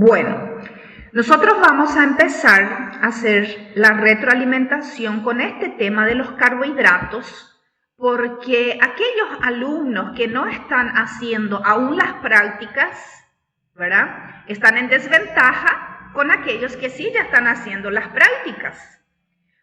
Bueno, nosotros vamos a empezar a hacer la retroalimentación con este tema de los carbohidratos, porque aquellos alumnos que no están haciendo aún las prácticas, ¿verdad?, están en desventaja con aquellos que sí ya están haciendo las prácticas.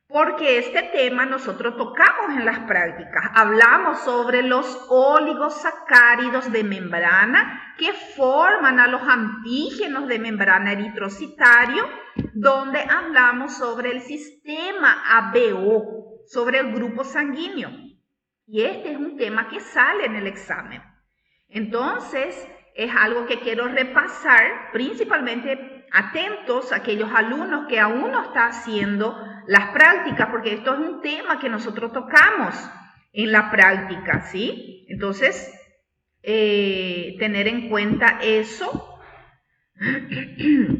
Porque este tema nosotros tocamos en las prácticas. Hablamos sobre los oligosacáridos de membrana que forman a los antígenos de membrana eritrocitario, donde hablamos sobre el sistema ABO, sobre el grupo sanguíneo. Y este es un tema que sale en el examen. Entonces, es algo que quiero repasar, principalmente atentos a aquellos alumnos que aún no están haciendo las prácticas, porque esto es un tema que nosotros tocamos en la práctica, ¿sí? Entonces, tener en cuenta eso. ¿Qué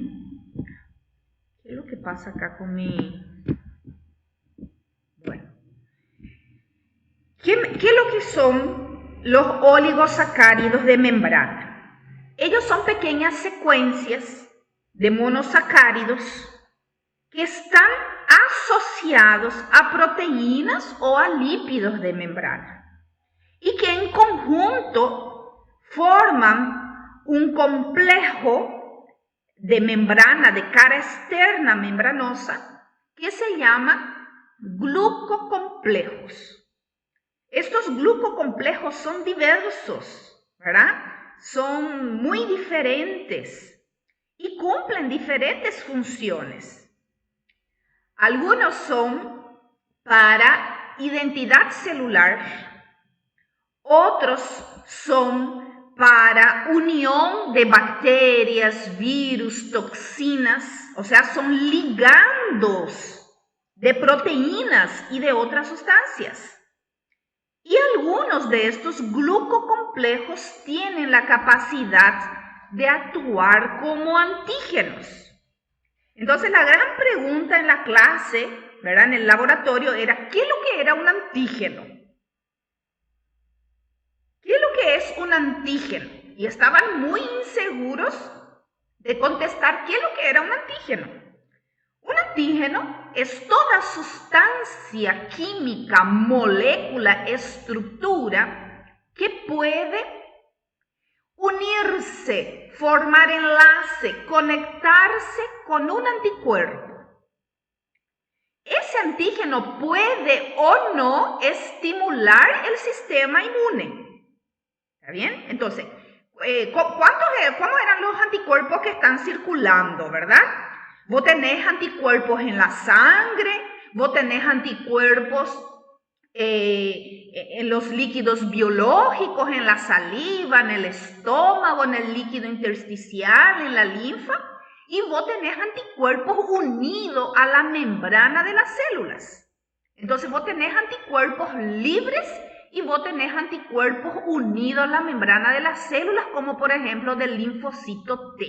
es lo que pasa acá con mi...? Bueno. ¿Qué es lo que son los oligosacáridos de membrana? Ellos son pequeñas secuencias de monosacáridos que están asociados a proteínas o a lípidos de membrana y que en conjunto forman un complejo de membrana, de cara externa membranosa, que se llama glucocomplejos. Estos glucocomplejos son diversos, ¿verdad? Son muy diferentes y cumplen diferentes funciones. Algunos son para identidad celular, otros son para unión de bacterias, virus, toxinas, o sea, son ligandos de proteínas y de otras sustancias. Y algunos de estos glucocomplejos tienen la capacidad de actuar como antígenos. Entonces, la gran pregunta en la clase, ¿verdad?, en el laboratorio era, ¿qué es lo que era un antígeno? ¿Qué es lo que es un antígeno? Y estaban muy inseguros de contestar qué es lo que era un antígeno. Un antígeno es toda sustancia química, molécula, estructura que puede unirse, formar enlace, conectarse con un anticuerpo. Ese antígeno puede o no estimular el sistema inmune. ¿Está bien? Entonces, ¿cómo eran los anticuerpos que están circulando, verdad? Vos tenés anticuerpos en la sangre, vos tenés anticuerpos en los líquidos biológicos, en la saliva, en el estómago, en el líquido intersticial, en la linfa, y vos tenés anticuerpos unidos a la membrana de las células. Entonces vos tenés anticuerpos libres y vos tenés anticuerpos unidos a la membrana de las células, como por ejemplo del linfocito T.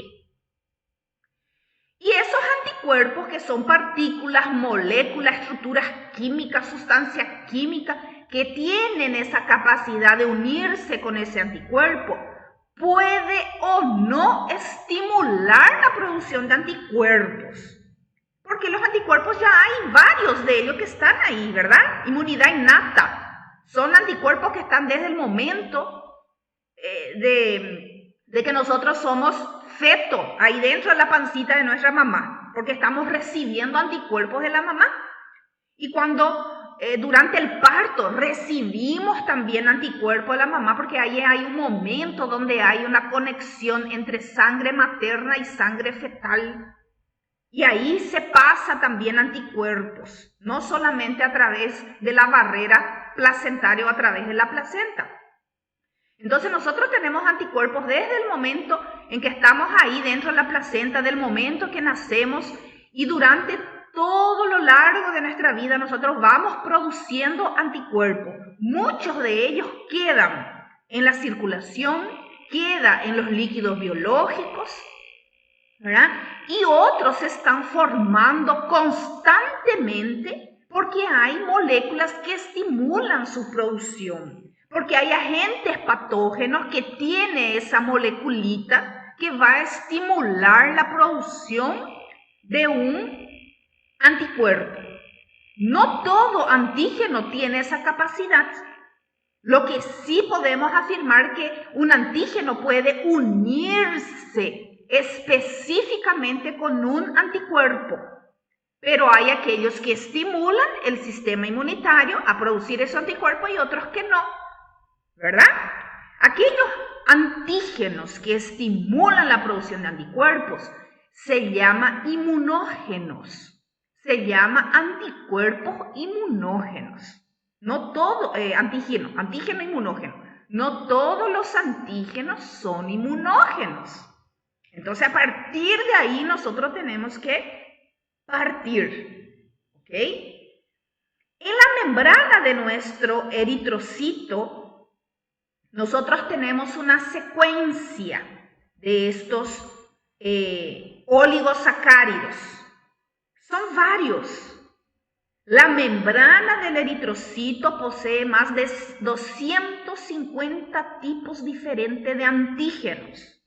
Y esos anticuerpos, que son partículas, moléculas, estructuras químicas, sustancias químicas, que tienen esa capacidad de unirse con ese anticuerpo, puede o no estimular la producción de anticuerpos. Porque los anticuerpos ya hay varios de ellos que están ahí, ¿verdad? Inmunidad innata. Son anticuerpos que están desde el momento de que nosotros somos feto, ahí dentro de la pancita de nuestra mamá, porque estamos recibiendo anticuerpos de la mamá. Y cuando durante el parto recibimos también anticuerpos de la mamá, porque ahí hay un momento donde hay una conexión entre sangre materna y sangre fetal. Y ahí se pasa también anticuerpos, no solamente a través de la barrera placentaria o a través de la placenta. Entonces nosotros tenemos anticuerpos desde el momento en que estamos ahí dentro de la placenta, del momento que nacemos, y durante todo lo largo de nuestra vida nosotros vamos produciendo anticuerpos. Muchos de ellos quedan en la circulación, quedan en los líquidos biológicos, ¿verdad? Y otros se están formando constantemente porque hay moléculas que estimulan su producción. Porque hay agentes patógenos que tiene esa moleculita que va a estimular la producción de un anticuerpo. No todo antígeno tiene esa capacidad. Lo que sí podemos afirmar que un antígeno puede unirse específicamente con un anticuerpo, pero hay aquellos que estimulan el sistema inmunitario a producir ese anticuerpo y otros que no, ¿verdad? Aquellos antígenos que estimulan la producción de anticuerpos se llaman inmunógenos. Se llama anticuerpos inmunógenos. No todo, antígeno inmunógeno. No todos los antígenos son inmunógenos. Entonces, a partir de ahí nosotros tenemos que partir. ¿Ok? En la membrana de nuestro eritrocito, nosotros tenemos una secuencia de estos oligosacáridos. Son varios. La membrana del eritrocito posee más de 250 tipos diferentes de antígenos.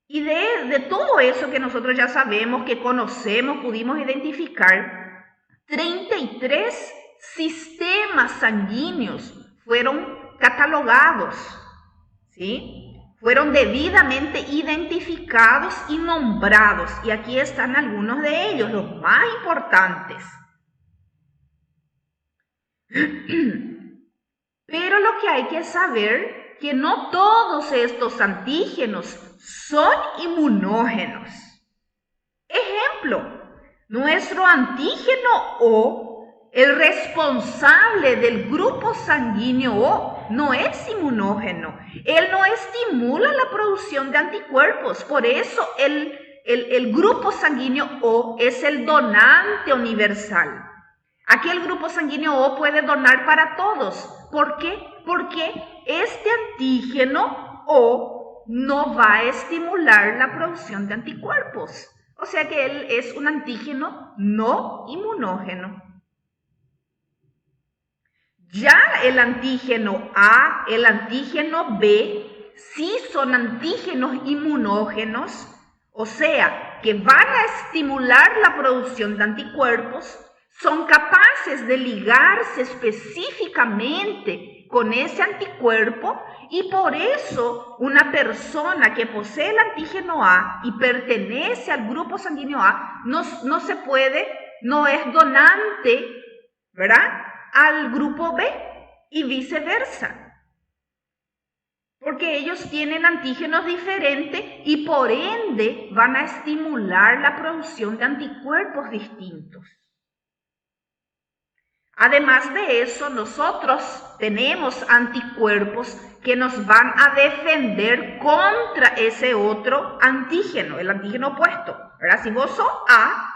Y de todo eso que nosotros ya sabemos, que conocemos, pudimos identificar, 33 sistemas sanguíneos fueron catalogados, ¿sí? Fueron debidamente identificados y nombrados. Y aquí están algunos de ellos, los más importantes. Pero lo que hay que saber que no todos estos antígenos son inmunógenos. Ejemplo, nuestro antígeno O, el responsable del grupo sanguíneo O, no es inmunógeno. Él no estimula la producción de anticuerpos. Por eso el grupo sanguíneo O es el donante universal. Aquel grupo sanguíneo O puede donar para todos. ¿Por qué? Porque este antígeno O no va a estimular la producción de anticuerpos. O sea que él es un antígeno no inmunógeno. Ya el antígeno A, el antígeno B, sí son antígenos inmunógenos, o sea, que van a estimular la producción de anticuerpos, son capaces de ligarse específicamente con ese anticuerpo y por eso una persona que posee el antígeno A y pertenece al grupo sanguíneo A no es donante, ¿verdad?, al grupo B y viceversa. Porque ellos tienen antígenos diferentes y por ende van a estimular la producción de anticuerpos distintos. Además de eso, nosotros tenemos anticuerpos que nos van a defender contra ese otro antígeno, el antígeno opuesto, ¿verdad? Si vos sos A,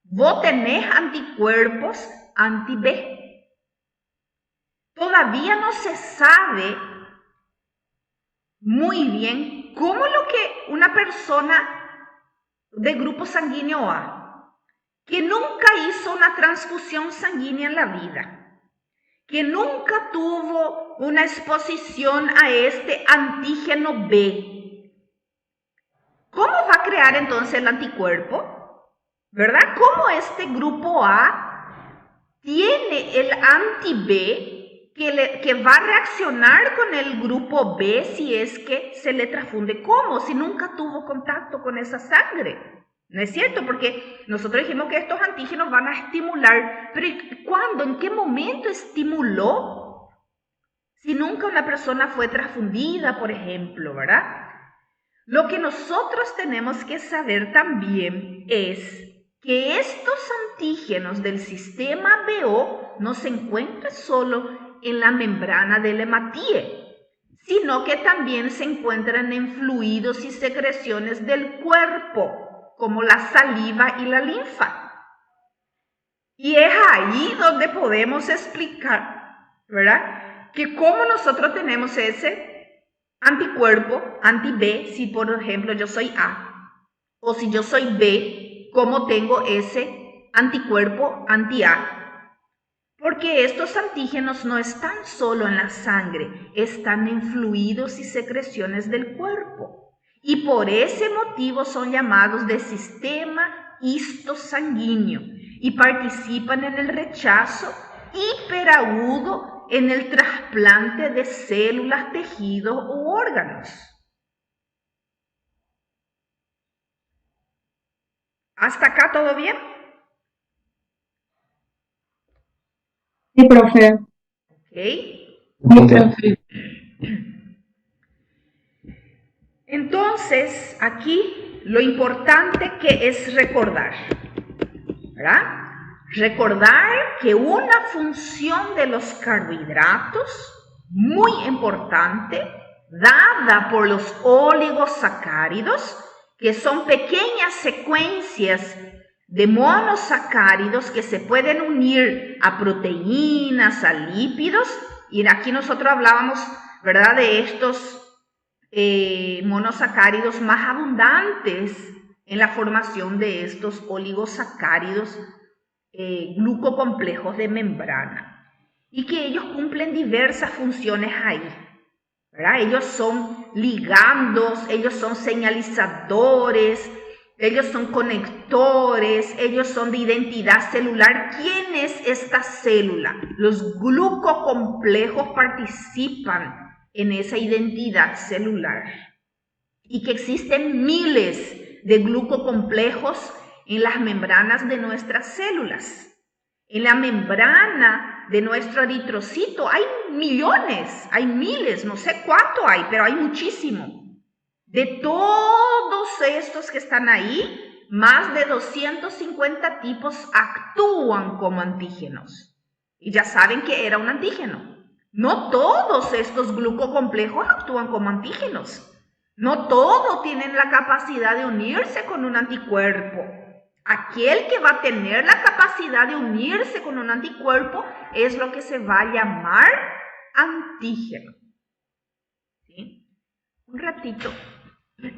vos tenés anticuerpos anti-B. Todavía no se sabe muy bien cómo lo que una persona de grupo sanguíneo A, que nunca hizo una transfusión sanguínea en la vida, que nunca tuvo una exposición a este antígeno B, ¿cómo va a crear entonces el anticuerpo? ¿Verdad? ¿Cómo este grupo A tiene el anti-B que va a reaccionar con el grupo B si es que se le transfunde? ¿Cómo? Si nunca tuvo contacto con esa sangre. ¿No es cierto? Porque nosotros dijimos que estos antígenos van a estimular. ¿Pero cuándo? ¿En qué momento estimuló? Si nunca una persona fue transfundida, por ejemplo, ¿verdad? Lo que nosotros tenemos que saber también es que estos antígenos del sistema BO no se encuentran solo en la membrana del hematíe, sino que también se encuentran en fluidos y secreciones del cuerpo, como la saliva y la linfa. Y es ahí donde podemos explicar, ¿verdad?, que cómo nosotros tenemos ese anticuerpo, anti-B, si por ejemplo yo soy A, o si yo soy B, cómo tengo ese anticuerpo anti-A. Porque estos antígenos no están solo en la sangre, están en fluidos y secreciones del cuerpo. Y por ese motivo son llamados de sistema histosanguíneo y participan en el rechazo hiperagudo en el trasplante de células, tejidos u órganos. ¿Hasta acá todo bien? Sí, profe. Ok. Sí, profe. Entonces, aquí lo importante que es recordar, ¿verdad? Recordar que una función de los carbohidratos muy importante, dada por los oligosacáridos, que son pequeñas secuencias de monosacáridos que se pueden unir a proteínas, a lípidos, y aquí nosotros hablábamos, ¿verdad?, de estos monosacáridos más abundantes en la formación de estos oligosacáridos glucocomplejos de membrana, y que ellos cumplen diversas funciones ahí, ¿verdad? Ellos son ligandos, ellos son señalizadores, ellos son conectores, ellos son de identidad celular. ¿Quién es esta célula? Los glucocomplejos participan en esa identidad celular, y que existen miles de glucocomplejos en las membranas de nuestras células. En la membrana de nuestro eritrocito hay millones, hay miles, no sé cuánto hay, pero hay muchísimo. De todos estos que están ahí, más de 250 tipos actúan como antígenos. Y ya saben que era un antígeno. No todos estos glucocomplejos actúan como antígenos. No todos tienen la capacidad de unirse con un anticuerpo. Aquel que va a tener la capacidad de unirse con un anticuerpo es lo que se va a llamar antígeno. ¿Sí? Un ratito. ¿Qué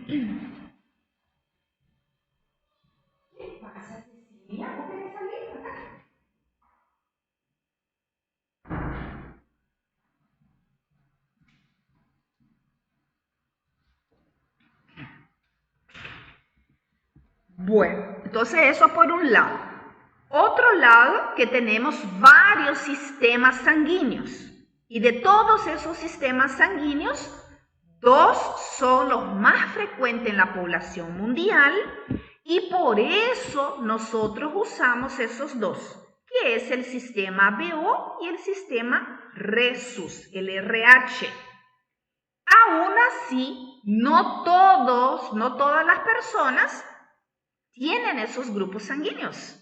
pasa, Cecilia? ¿No querés salir acá? Bueno, entonces eso por un lado. Otro lado, que tenemos varios sistemas sanguíneos. Y de todos esos sistemas sanguíneos, dos son los más frecuentes en la población mundial, y por eso nosotros usamos esos dos, que es el sistema BO y el sistema Rhesus, el RH. Aún así, no todas las personas tienen esos grupos sanguíneos.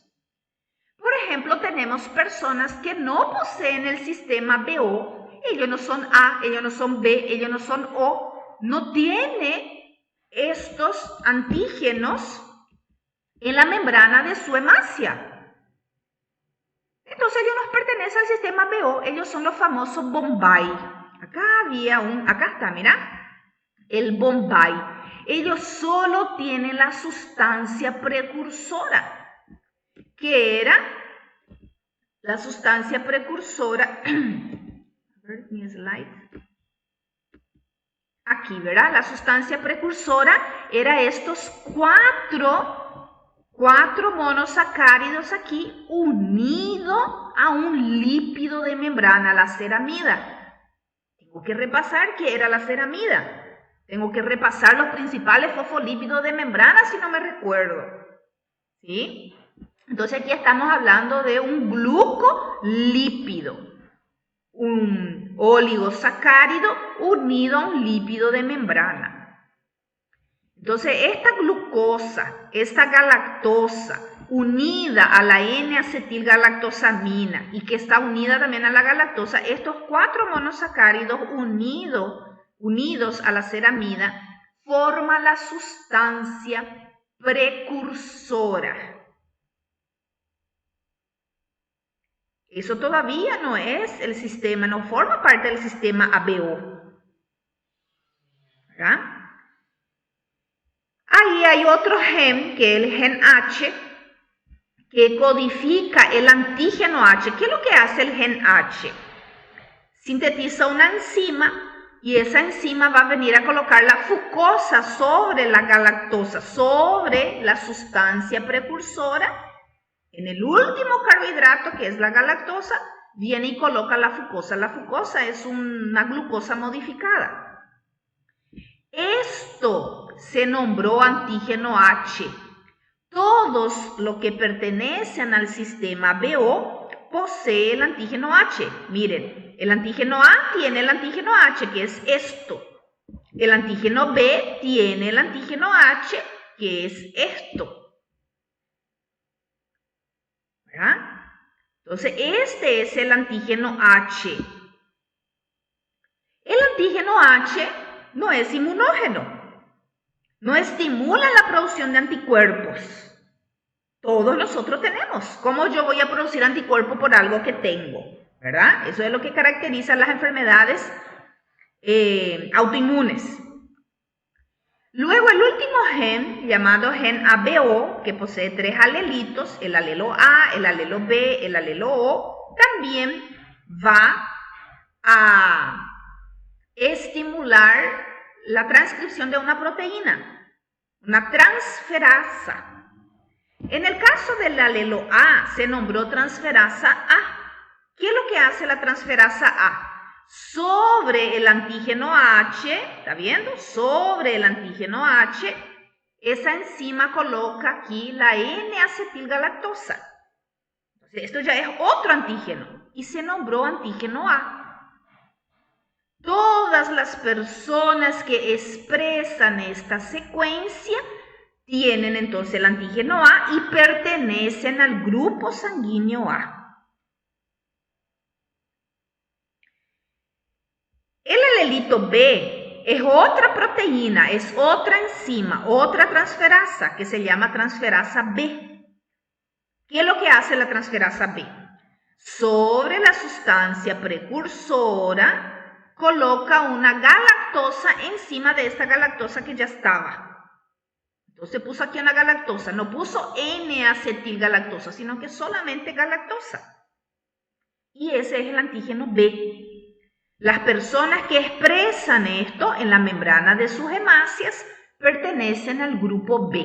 Por ejemplo, tenemos personas que no poseen el sistema BO, ellos no son A, ellos no son B, ellos no son O, no tiene estos antígenos en la membrana de su hemácia. Entonces ellos no pertenecen al sistema BO, ellos son los famosos Bombay. Acá está, mira, el Bombay. Ellos solo tienen la sustancia precursora, que era la sustancia precursora, a ver, mi slide, aquí, ¿verdad? La sustancia precursora era estos cuatro monosacáridos aquí unidos a un lípido de membrana, la ceramida. Tengo que repasar qué era la ceramida. Tengo que repasar los principales fosfolípidos de membrana si no me recuerdo. ¿Sí? Entonces aquí estamos hablando de un glucolípido, un oligosacárido unido a un lípido de membrana. Entonces esta glucosa, esta galactosa, unida a la N-acetilgalactosamina y que está unida también a la galactosa, estos cuatro monosacáridos unidos a la ceramida forman la sustancia precursora. Eso todavía no es el sistema, no forma parte del sistema ABO. ¿Verdad? Ahí hay otro gen, que es el gen H, que codifica el antígeno H. ¿Qué es lo que hace el gen H? Sintetiza una enzima y esa enzima va a venir a colocar la fucosa sobre la galactosa, sobre la sustancia precursora. En el último carbohidrato, que es la galactosa, viene y coloca la fucosa. La fucosa es una glucosa modificada. Esto se nombró antígeno H. Todos los que pertenecen al sistema BO posee el antígeno H. Miren, el antígeno A tiene el antígeno H, que es esto. El antígeno B tiene el antígeno H, que es esto. ¿Verdad? Entonces, este es el antígeno H. El antígeno H no es inmunógeno. No estimula la producción de anticuerpos. Todos nosotros tenemos. ¿Cómo yo voy a producir anticuerpos por algo que tengo? ¿Verdad? Eso es lo que caracteriza las enfermedades autoinmunes. Luego el último gen, llamado gen ABO, que posee 3 alelitos, el alelo A, el alelo B, el alelo O, también va a estimular la transcripción de una proteína, una transferasa. En el caso del alelo A se nombró transferasa A. ¿Qué es lo que hace la transferasa A? Sobre el antígeno H, ¿está viendo? Sobre el antígeno H, esa enzima coloca aquí la N-acetilgalactosa. Entonces, esto ya es otro antígeno y se nombró antígeno A. Todas las personas que expresan esta secuencia tienen entonces el antígeno A y pertenecen al grupo sanguíneo A. El alelito B es otra proteína, es otra enzima, otra transferasa que se llama transferasa B. ¿Qué es lo que hace la transferasa B? Sobre la sustancia precursora coloca una galactosa encima de esta galactosa que ya estaba. Entonces puso aquí una galactosa, no puso N-acetilgalactosa, sino que solamente galactosa. Y ese es el antígeno B. Las personas que expresan esto en la membrana de sus hemácias pertenecen al grupo B.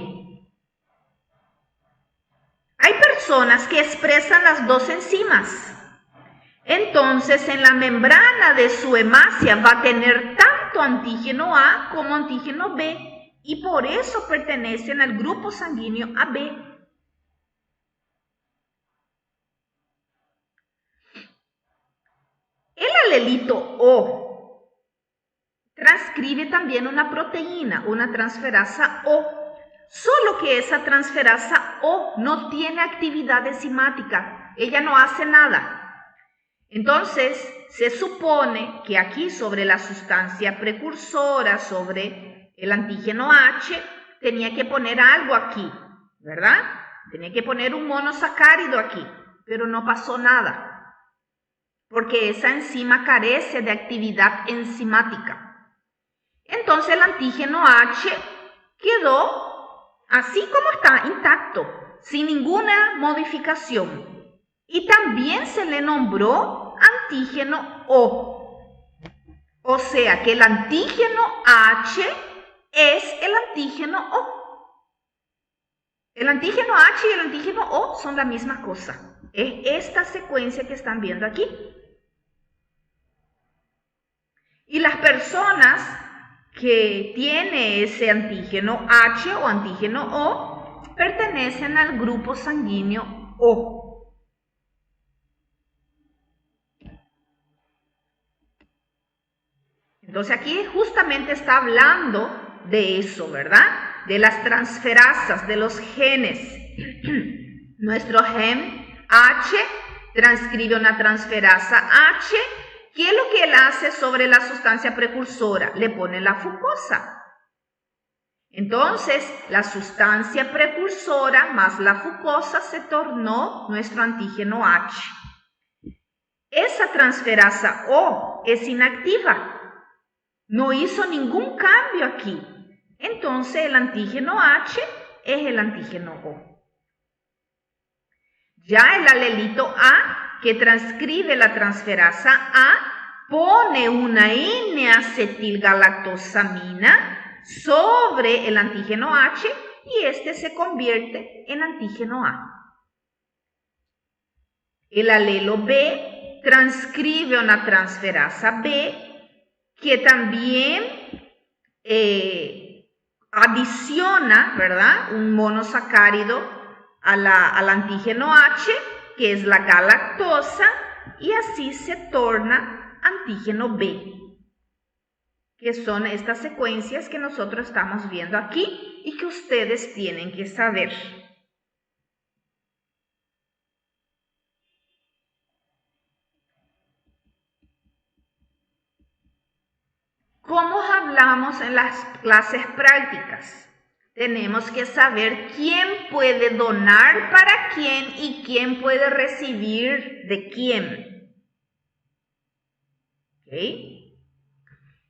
Hay personas que expresan las dos enzimas. Entonces, en la membrana de su hemácia va a tener tanto antígeno A como antígeno B y por eso pertenecen al grupo sanguíneo AB. El alelito O transcribe también una proteína, una transferasa O, solo que esa transferasa O no tiene actividad enzimática, ella no hace nada. Entonces, se supone que aquí sobre la sustancia precursora, sobre el antígeno H, tenía que poner algo aquí, ¿verdad? Tenía que poner un monosacárido aquí, pero no pasó nada, porque esa enzima carece de actividad enzimática. Entonces el antígeno H quedó así como está, intacto, sin ninguna modificación. Y también se le nombró antígeno O. O sea que el antígeno H es el antígeno O. El antígeno H y el antígeno O son la misma cosa. Es esta secuencia que están viendo aquí. Y las personas que tienen ese antígeno H o antígeno O pertenecen al grupo sanguíneo O. Entonces aquí justamente está hablando de eso, ¿verdad? De las transferasas, de los genes. Nuestro gen H transcribe una transferasa H. ¿Qué es lo que él hace sobre la sustancia precursora? Le pone la fucosa. Entonces, la sustancia precursora más la fucosa se tornó nuestro antígeno H. Esa transferasa O es inactiva. No hizo ningún cambio aquí. Entonces, el antígeno H es el antígeno O. Ya el alelito A, que transcribe la transferasa A, pone una N-acetilgalactosamina sobre el antígeno H y este se convierte en antígeno A. El alelo B transcribe una transferasa B que también adiciona, ¿verdad?, un monosacárido al antígeno H, que es la galactosa, y así se torna antígeno B, que son estas secuencias que nosotros estamos viendo aquí y que ustedes tienen que saber. ¿Cómo hablamos en las clases prácticas? Tenemos que saber quién puede donar para quién y quién puede recibir de quién. ¿Ok?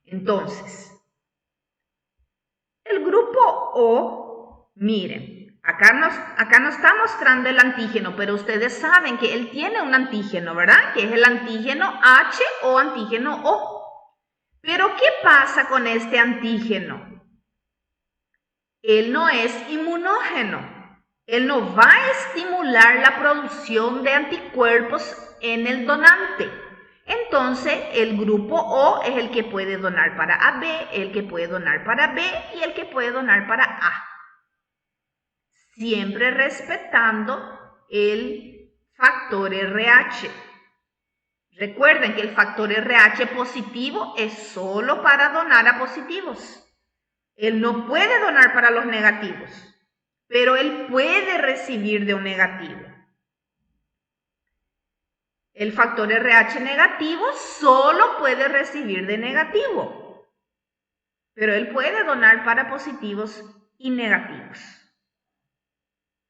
Entonces, el grupo O, miren, acá no está mostrando el antígeno, pero ustedes saben que él tiene un antígeno, ¿verdad? Que es el antígeno H o antígeno O. Pero, ¿qué pasa con este antígeno? Él no es inmunógeno. Él no va a estimular la producción de anticuerpos en el donante. Entonces, el grupo O es el que puede donar para AB, el que puede donar para B y el que puede donar para A. Siempre respetando el factor RH. Recuerden que el factor RH positivo es solo para donar a positivos. Él no puede donar para los negativos, pero él puede recibir de un negativo. El factor RH negativo solo puede recibir de negativo, pero él puede donar para positivos y negativos.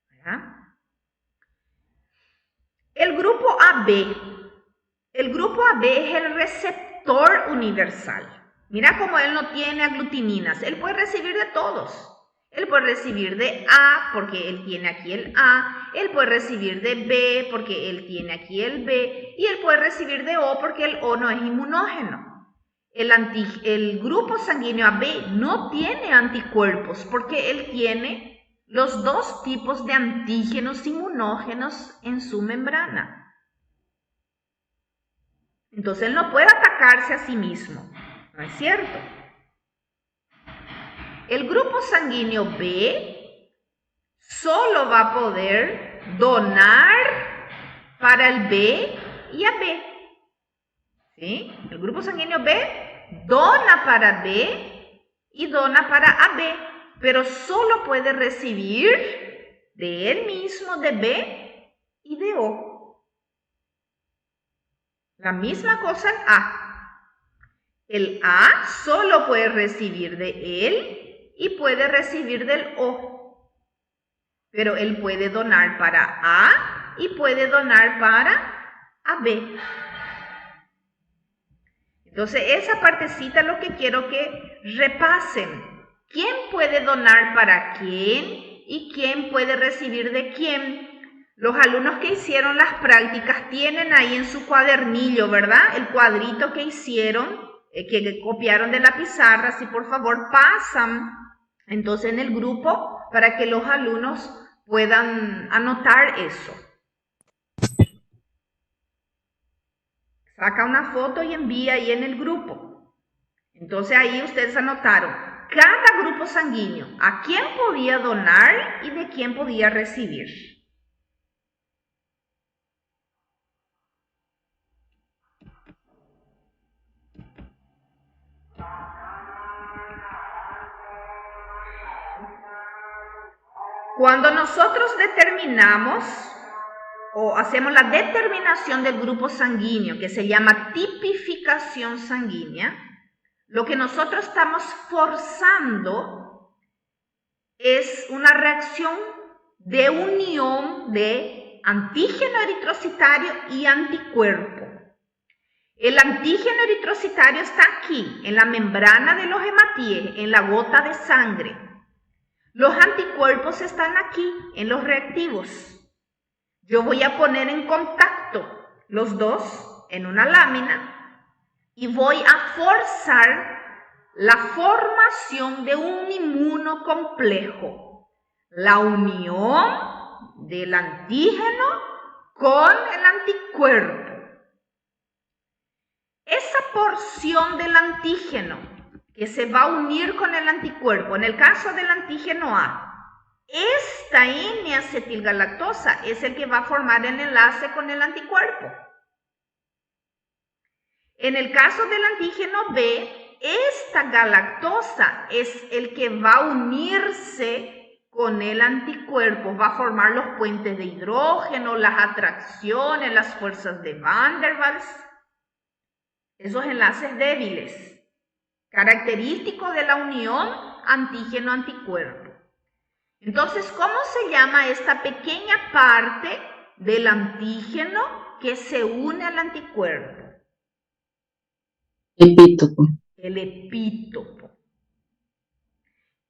¿Verdad? El grupo AB. El grupo AB es el receptor universal. Mira cómo él no tiene aglutininas. Él puede recibir de todos. Él puede recibir de A porque él tiene aquí el A. Él puede recibir de B porque él tiene aquí el B. Y él puede recibir de O porque el O no es inmunógeno. El grupo sanguíneo AB no tiene anticuerpos porque él tiene los dos tipos de antígenos inmunógenos en su membrana. Entonces él no puede atacarse a sí mismo, ¿no es cierto? El grupo sanguíneo B solo va a poder donar para el B y a B. ¿Sí? El grupo sanguíneo B dona para B y dona para AB, pero solo puede recibir de él mismo, de B y de O. La misma cosa en A. El A solo puede recibir de él y puede recibir del O. Pero él puede donar para A y puede donar para AB. Entonces, esa partecita es lo que quiero que repasen. ¿Quién puede donar para quién y quién puede recibir de quién? Los alumnos que hicieron las prácticas tienen ahí en su cuadernillo, ¿verdad? El cuadrito que hicieron, que copiaron de la pizarra, si por favor pasan entonces en el grupo para que los alumnos puedan anotar eso. Saca una foto y envía ahí en el grupo. Entonces ahí ustedes anotaron cada grupo sanguíneo, a quién podía donar y de quién podía recibir. Cuando nosotros determinamos o hacemos la determinación del grupo sanguíneo, que se llama tipificación sanguínea, lo que nosotros estamos forzando es una reacción de unión de antígeno eritrocitario y anticuerpo. El antígeno eritrocitario está aquí, en la membrana de los hematíes, en la gota de sangre. Los anticuerpos están aquí, en los reactivos. yo voy a poner en contacto los dos en una lámina y voy a forzar la formación de un inmunocomplejo, la unión del antígeno con el anticuerpo. Esa porción del antígeno que se va a unir con el anticuerpo, en el caso del antígeno A, esta N-acetilgalactosa es el que va a formar el enlace con el anticuerpo. En el caso del antígeno B, esta galactosa es el que va a unirse con el anticuerpo, va a formar los puentes de hidrógeno, las atracciones, las fuerzas de Van der Waals, esos enlaces débiles, característicos de la unión antígeno-anticuerpo. Entonces, ¿cómo se llama esta pequeña parte del antígeno que se une al anticuerpo? Epítopo. El epítopo.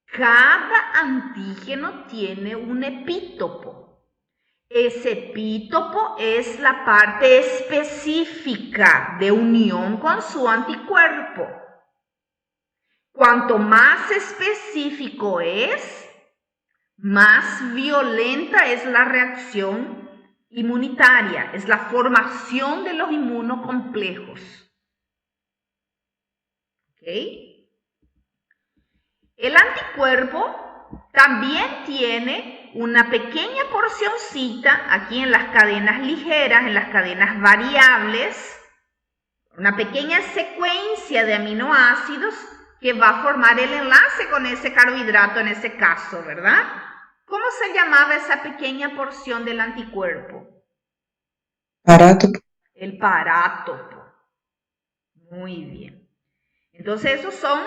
Cada antígeno tiene un epítopo. Ese epítopo es la parte específica de unión con su anticuerpo. Cuanto más específico es, más violenta es la reacción inmunitaria, es la formación de los inmunocomplejos. ¿Okay? El anticuerpo también tiene una pequeña porcioncita aquí en las cadenas ligeras, en las cadenas variables, una pequeña secuencia de aminoácidos que va a formar el enlace con ese carbohidrato en ese caso, ¿verdad? ¿Cómo se llamaba esa pequeña porción del anticuerpo? Parátopo. El parátopo. Muy bien. Entonces, esos son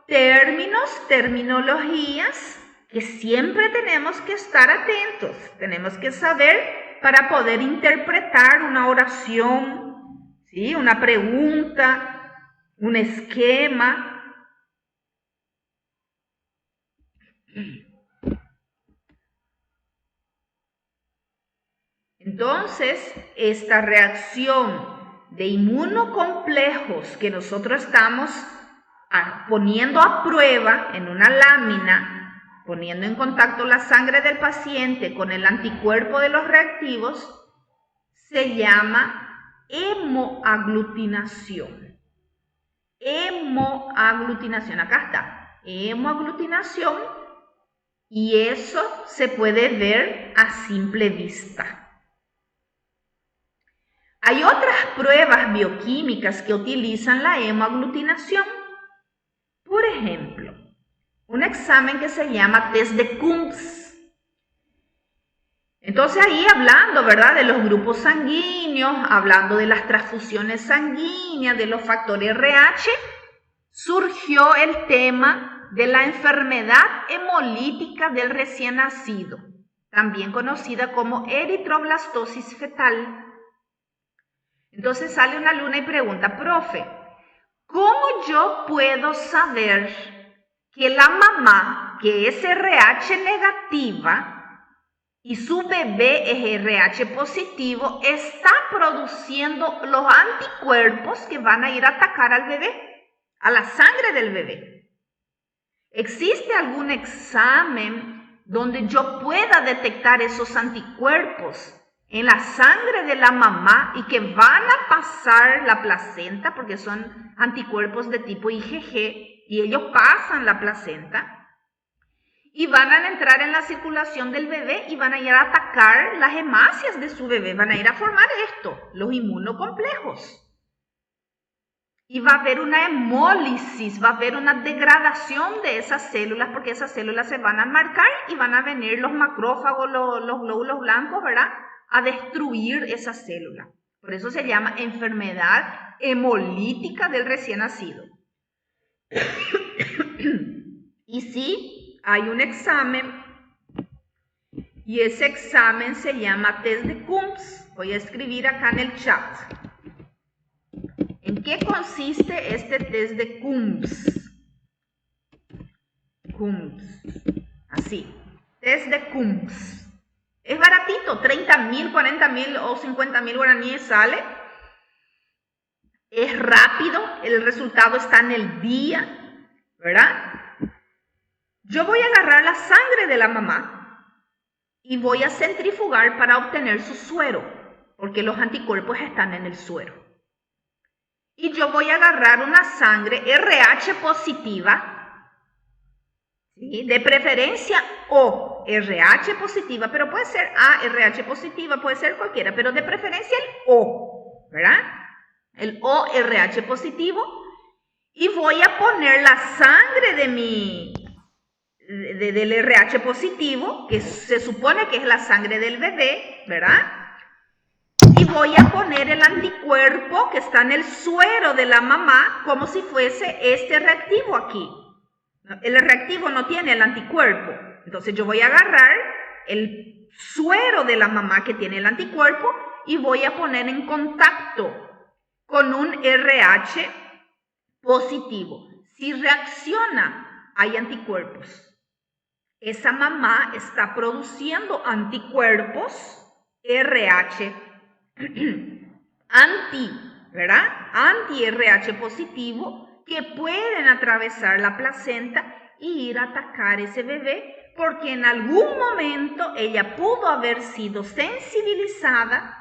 terminologías que siempre tenemos que estar atentos. Tenemos que saber para poder interpretar una oración, ¿sí? Una pregunta, un esquema. Entonces, esta reacción de inmunocomplejos que nosotros estamos poniendo a prueba en una lámina, poniendo en contacto la sangre del paciente con el anticuerpo de los reactivos, se llama hemoaglutinación. Hemoaglutinación, acá está, hemoaglutinación, y eso se puede ver a simple vista. Hay otras pruebas bioquímicas que utilizan la hemoaglutinación. Por ejemplo, un examen que se llama test de Coombs. Entonces ahí hablando, ¿verdad?, de los grupos sanguíneos, hablando de las transfusiones sanguíneas, de los factores RH, surgió el tema de la enfermedad hemolítica del recién nacido, también conocida como eritroblastosis fetal. Entonces sale una alumna y pregunta, profe, ¿cómo yo puedo saber que la mamá, que es RH negativa y su bebé es RH positivo, está produciendo los anticuerpos que van a ir a atacar al bebé, a la sangre del bebé? ¿Existe algún examen donde yo pueda detectar esos anticuerpos en la sangre de la mamá y que van a pasar la placenta, porque son anticuerpos de tipo IgG y ellos pasan la placenta y van a entrar en la circulación del bebé y van a ir a atacar las hemácias de su bebé, van a ir a formar esto, los inmunocomplejos? Y va a haber una hemólisis, va a haber una degradación de esas células, porque esas células se van a marcar y van a venir los macrófagos, los glóbulos blancos, ¿verdad?, a destruir esa célula. Por eso se llama enfermedad hemolítica del recién nacido. Y sí, hay un examen, y ese examen se llama test de Coombs. Voy a escribir acá en el chat. ¿En qué consiste este test de Coombs? Coombs. Así, test de Coombs. Es baratito, 30.000, 40.000 o 50.000 guaraníes sale. Es rápido, el resultado está en el día, ¿verdad? Yo voy a agarrar la sangre de la mamá y voy a centrifugar para obtener su suero, porque los anticuerpos están en el suero. Y yo voy a agarrar una sangre RH positiva, ¿sí? De preferencia O RH positiva, pero puede ser ARH positiva, puede ser cualquiera, pero de preferencia el O, ¿verdad? El ORH positivo, y voy a poner la sangre del RH positivo, que se supone que es la sangre del bebé, ¿verdad? Y voy a poner el anticuerpo que está en el suero de la mamá como si fuese este reactivo aquí. El reactivo no tiene el anticuerpo, entonces yo voy a agarrar el suero de la mamá que tiene el anticuerpo y voy a poner en contacto con un RH positivo. Si reacciona, hay anticuerpos. Esa mamá está produciendo anticuerpos RH ¿verdad? Anti-RH positivo que pueden atravesar la placenta y ir a atacar ese bebé porque en algún momento ella pudo haber sido sensibilizada.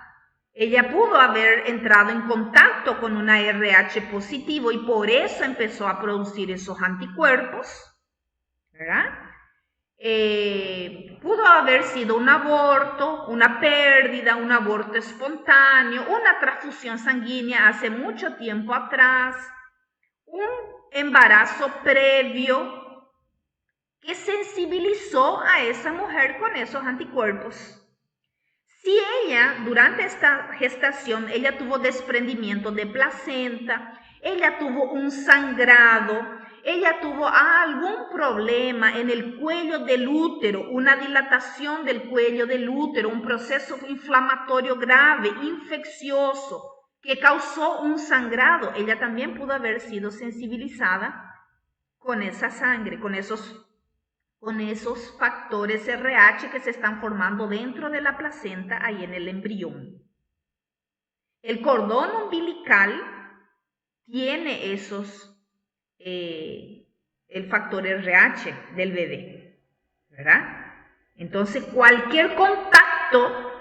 Ella pudo haber entrado en contacto con una RH positivo y por eso empezó a producir esos anticuerpos, ¿verdad? Pudo haber sido un aborto, una pérdida, un aborto espontáneo, una transfusión sanguínea hace mucho tiempo atrás, un embarazo previo que sensibilizó a esa mujer con esos anticuerpos. Si ella, durante esta gestación, ella tuvo desprendimiento de placenta, ella tuvo un sangrado, ella tuvo algún problema en el cuello del útero, una dilatación del cuello del útero, un proceso inflamatorio grave, infeccioso, que causó un sangrado, ella también pudo haber sido sensibilizada con esa sangre, con esos factores RH que se están formando dentro de la placenta, ahí en el embrión. El cordón umbilical tiene el factor RH del bebé, ¿verdad? Entonces, cualquier contacto,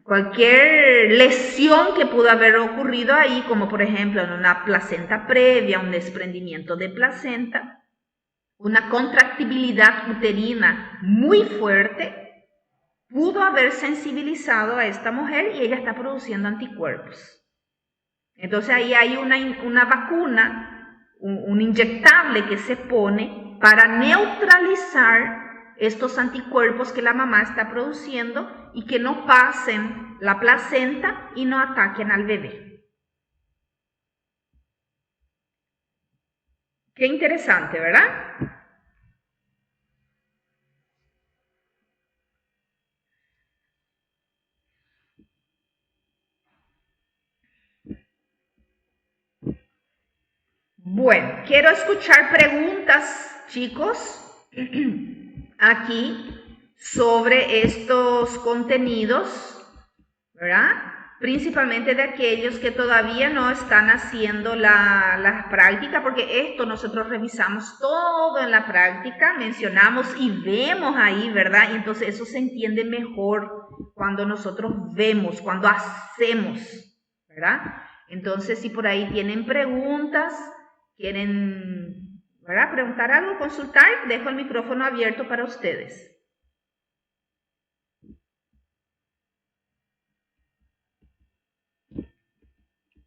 cualquier lesión que pudo haber ocurrido ahí, como por ejemplo en una placenta previa, un desprendimiento de placenta, una contractibilidad uterina muy fuerte, pudo haber sensibilizado a esta mujer y ella está produciendo anticuerpos. Entonces ahí hay una vacuna, un inyectable que se pone para neutralizar estos anticuerpos que la mamá está produciendo y que no pasen la placenta y no ataquen al bebé. Qué interesante, ¿verdad? Bueno, quiero escuchar preguntas, chicos, aquí sobre estos contenidos, ¿verdad? Principalmente de aquellos que todavía no están haciendo la práctica, porque esto nosotros revisamos todo en la práctica, mencionamos y vemos ahí, ¿verdad? Y entonces eso se entiende mejor cuando nosotros vemos, cuando hacemos, ¿verdad? Entonces, si por ahí tienen preguntas, quieren, ¿verdad?, preguntar algo, consultar, dejo el micrófono abierto para ustedes.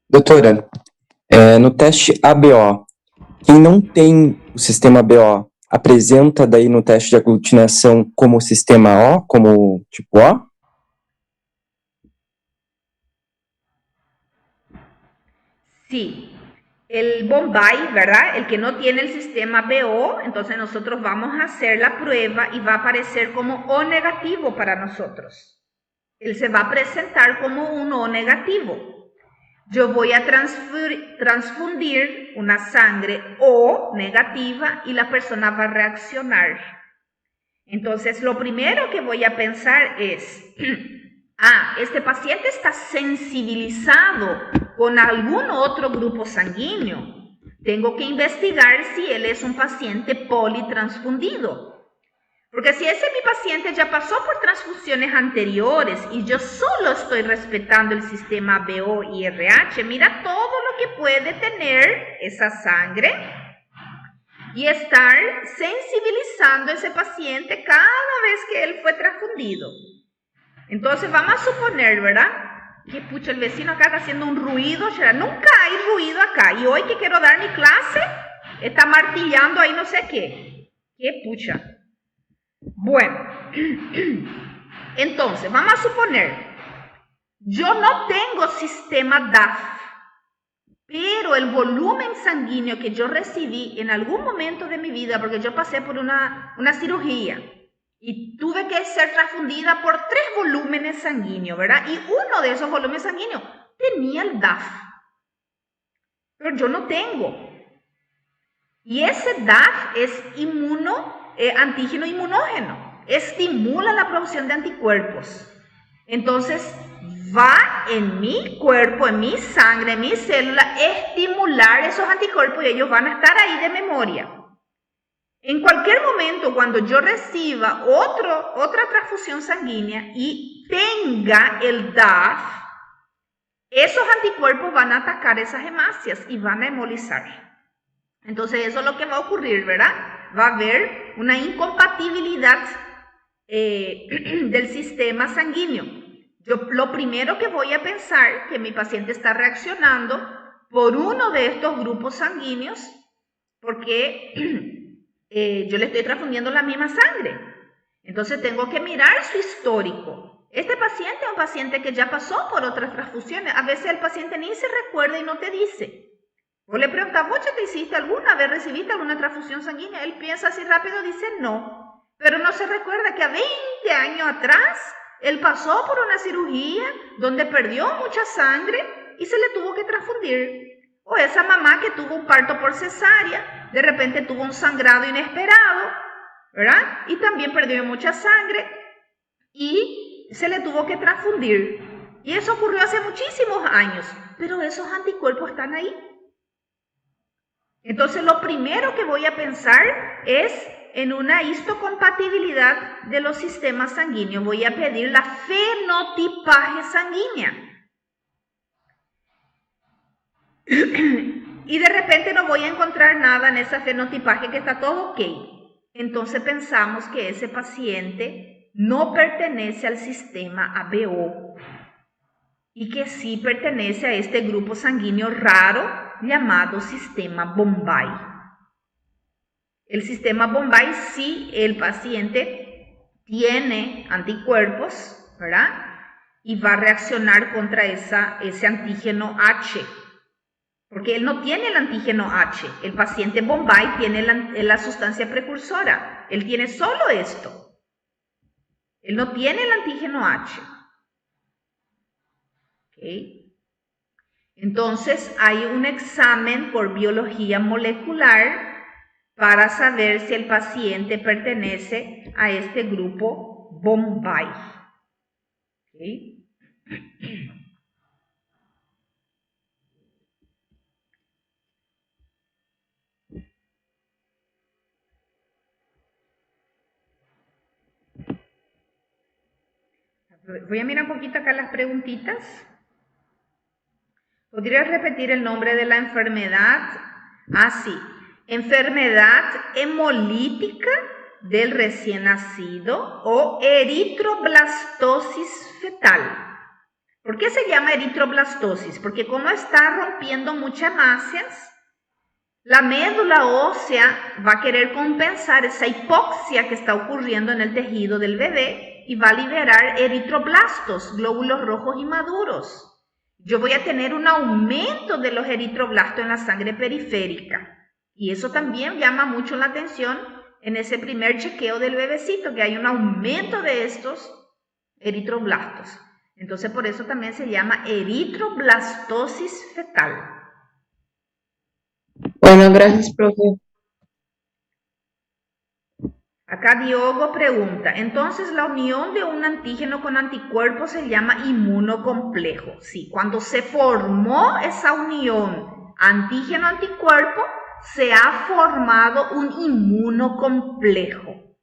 Doutora, no teste ABO, quem não tem o sistema ABO apresenta daí no teste de aglutinação como sistema O, como tipo O? Sí, el Bombay, ¿verdad? El que no tiene el sistema BO, entonces nosotros vamos a hacer la prueba y va a aparecer como O negativo para nosotros. Él se va a presentar como un O negativo. Yo voy a transfundir una sangre O negativa y la persona va a reaccionar. Entonces, lo primero que voy a pensar es, este paciente está sensibilizado con algún otro grupo sanguíneo. Tengo que investigar si él es un paciente politransfundido. Porque si ese mi paciente ya pasó por transfusiones anteriores y yo solo estoy respetando el sistema BO y RH, mira todo lo que puede tener esa sangre y estar sensibilizando a ese paciente cada vez que él fue transfundido. Entonces vamos a suponer, ¿verdad? Que pucha, el vecino acá está haciendo un ruido, nunca hay ruido acá. Y hoy que quiero dar mi clase, está martillando ahí no sé qué. Qué pucha. Bueno, entonces vamos a suponer, yo no tengo sistema DAF, pero el volumen sanguíneo que yo recibí en algún momento de mi vida, porque yo pasé por una cirugía y tuve que ser transfundida por 3 volúmenes sanguíneos, ¿verdad? Y uno de esos volúmenes sanguíneos tenía el DAF, pero yo no tengo. Y ese DAF es antígeno inmunógeno, estimula la producción de anticuerpos. Entonces, va en mi cuerpo, en mi sangre, en mi célula, estimular esos anticuerpos y ellos van a estar ahí de memoria. En cualquier momento, cuando yo reciba otra transfusión sanguínea y tenga el DAF, esos anticuerpos van a atacar esas hemácias y van a hemolizar. Entonces, eso es lo que va a ocurrir, ¿verdad? Va a haber una incompatibilidad del sistema sanguíneo. Lo primero que voy a pensar que mi paciente está reaccionando por uno de estos grupos sanguíneos porque yo le estoy transfundiendo la misma sangre. Entonces, tengo que mirar su histórico. Este paciente es un paciente que ya pasó por otras transfusiones. A veces el paciente ni se recuerda y no te dice. Vos le preguntas, ¿vos te hiciste alguna vez, recibiste alguna transfusión sanguínea? Él piensa así rápido, dice no, pero no se recuerda que a 20 años atrás él pasó por una cirugía donde perdió mucha sangre y se le tuvo que transfundir. O esa mamá que tuvo un parto por cesárea, de repente tuvo un sangrado inesperado, ¿verdad? Y también perdió mucha sangre y se le tuvo que transfundir. Y eso ocurrió hace muchísimos años, pero esos anticuerpos están ahí. Entonces, lo primero que voy a pensar es en una histocompatibilidad de los sistemas sanguíneos. Voy a pedir la fenotipaje sanguínea. Y de repente no voy a encontrar nada en esa fenotipaje, que está todo ok. Entonces pensamos que ese paciente no pertenece al sistema ABO y que sí pertenece a este grupo sanguíneo raro llamado sistema Bombay. El sistema Bombay, sí, el paciente tiene anticuerpos, ¿verdad? Y va a reaccionar contra ese antígeno H, porque él no tiene el antígeno H. El paciente Bombay tiene la sustancia precursora. Él tiene solo esto. Él no tiene el antígeno H. ¿Ok? Entonces, hay un examen por biología molecular para saber si el paciente pertenece a este grupo Bombay. ¿Okay? Voy a mirar un poquito acá las preguntitas. ¿Podrías repetir el nombre de la enfermedad? Sí. Enfermedad hemolítica del recién nacido o eritroblastosis fetal. ¿Por qué se llama eritroblastosis? Porque como está rompiendo muchas hemácias, la médula ósea va a querer compensar esa hipoxia que está ocurriendo en el tejido del bebé y va a liberar eritroblastos, glóbulos rojos inmaduros. Yo voy a tener un aumento de los eritroblastos en la sangre periférica. Y eso también llama mucho la atención en ese primer chequeo del bebecito, que hay un aumento de estos eritroblastos. Entonces, por eso también se llama eritroblastosis fetal. Bueno, gracias, profe. Acá Diogo pregunta, entonces la unión de un antígeno con anticuerpo se llama inmunocomplejo. Sí, cuando se formó esa unión antígeno-anticuerpo, se ha formado un inmunocomplejo.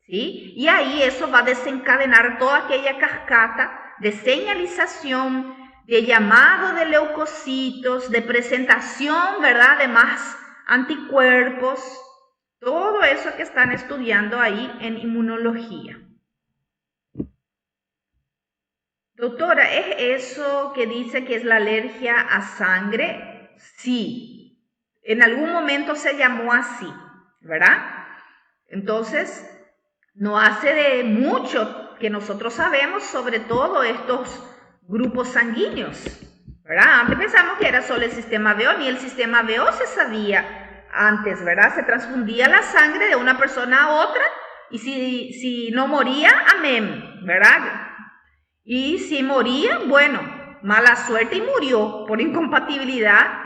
¿Sí? Y ahí eso va a desencadenar toda aquella cascada de señalización, de llamado de leucocitos, de presentación, ¿verdad?, de más anticuerpos, todo eso que están estudiando ahí en inmunología. Doctora, ¿es eso que dice que es la alergia a sangre? Sí, en algún momento se llamó así, ¿verdad? Entonces, no hace de mucho que nosotros sabemos sobre todo estos grupos sanguíneos, ¿verdad? Antes pensamos que era solo el sistema BO, ni el sistema BO se sabía antes, ¿verdad? Se transfundía la sangre de una persona a otra y si no moría, amén, ¿verdad? Y si moría, bueno, mala suerte y murió por incompatibilidad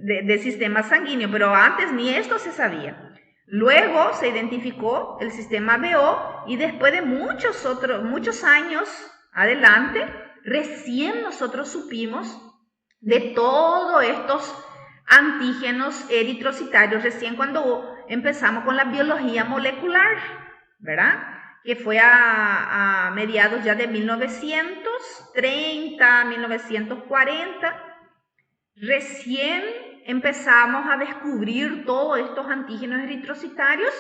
de sistema sanguíneo, pero antes ni esto se sabía. Luego se identificó el sistema BO y después de muchos años adelante, recién nosotros supimos de todos estos antígenos eritrocitarios, recién cuando empezamos con la biología molecular, ¿verdad? Que fue a mediados ya de 1930, 1940, recién empezamos a descubrir todos estos antígenos eritrocitarios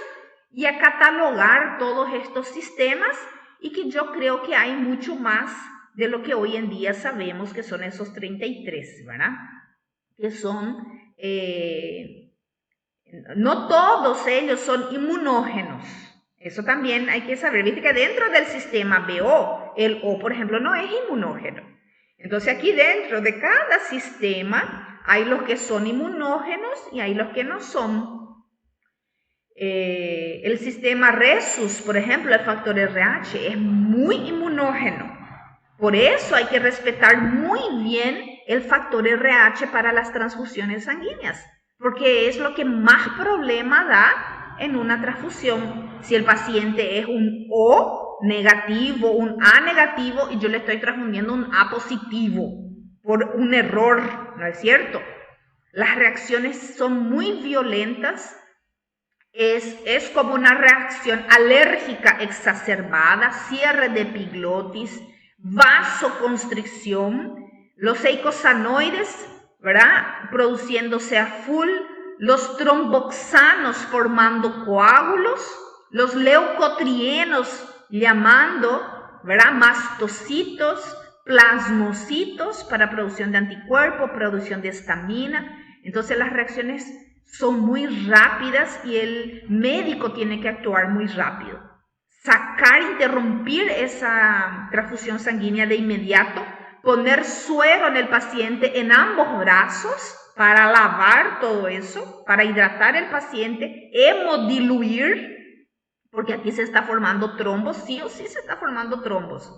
y a catalogar todos estos sistemas, y que yo creo que hay mucho más de lo que hoy en día sabemos que son esos 33, ¿verdad? Que son, no todos ellos son inmunógenos. Eso también hay que saber. Viste que dentro del sistema BO, el O, por ejemplo, no es inmunógeno. Entonces aquí dentro de cada sistema hay los que son inmunógenos y hay los que no son. El sistema Rhesus, por ejemplo, el factor RH, es muy inmunógeno. Por eso hay que respetar muy bien el factor RH para las transfusiones sanguíneas, porque es lo que más problema da en una transfusión. Si el paciente es un O negativo, un A negativo, y yo le estoy transfundiendo un A positivo por un error, ¿no es cierto? Las reacciones son muy violentas. Es como una reacción alérgica exacerbada, cierre de epiglotis, vasoconstricción, los eicosanoides, ¿verdad?, produciéndose a full, los tromboxanos formando coágulos, los leucotrienos llamando, ¿verdad?, mastocitos, plasmocitos para producción de anticuerpos, producción de estamina. Entonces las reacciones son muy rápidas y el médico tiene que actuar muy rápido. Sacar, interrumpir esa transfusión sanguínea de inmediato, poner suero en el paciente en ambos brazos para lavar todo eso, para hidratar el paciente, hemodiluir, porque aquí se está formando trombos, sí o sí se está formando trombos,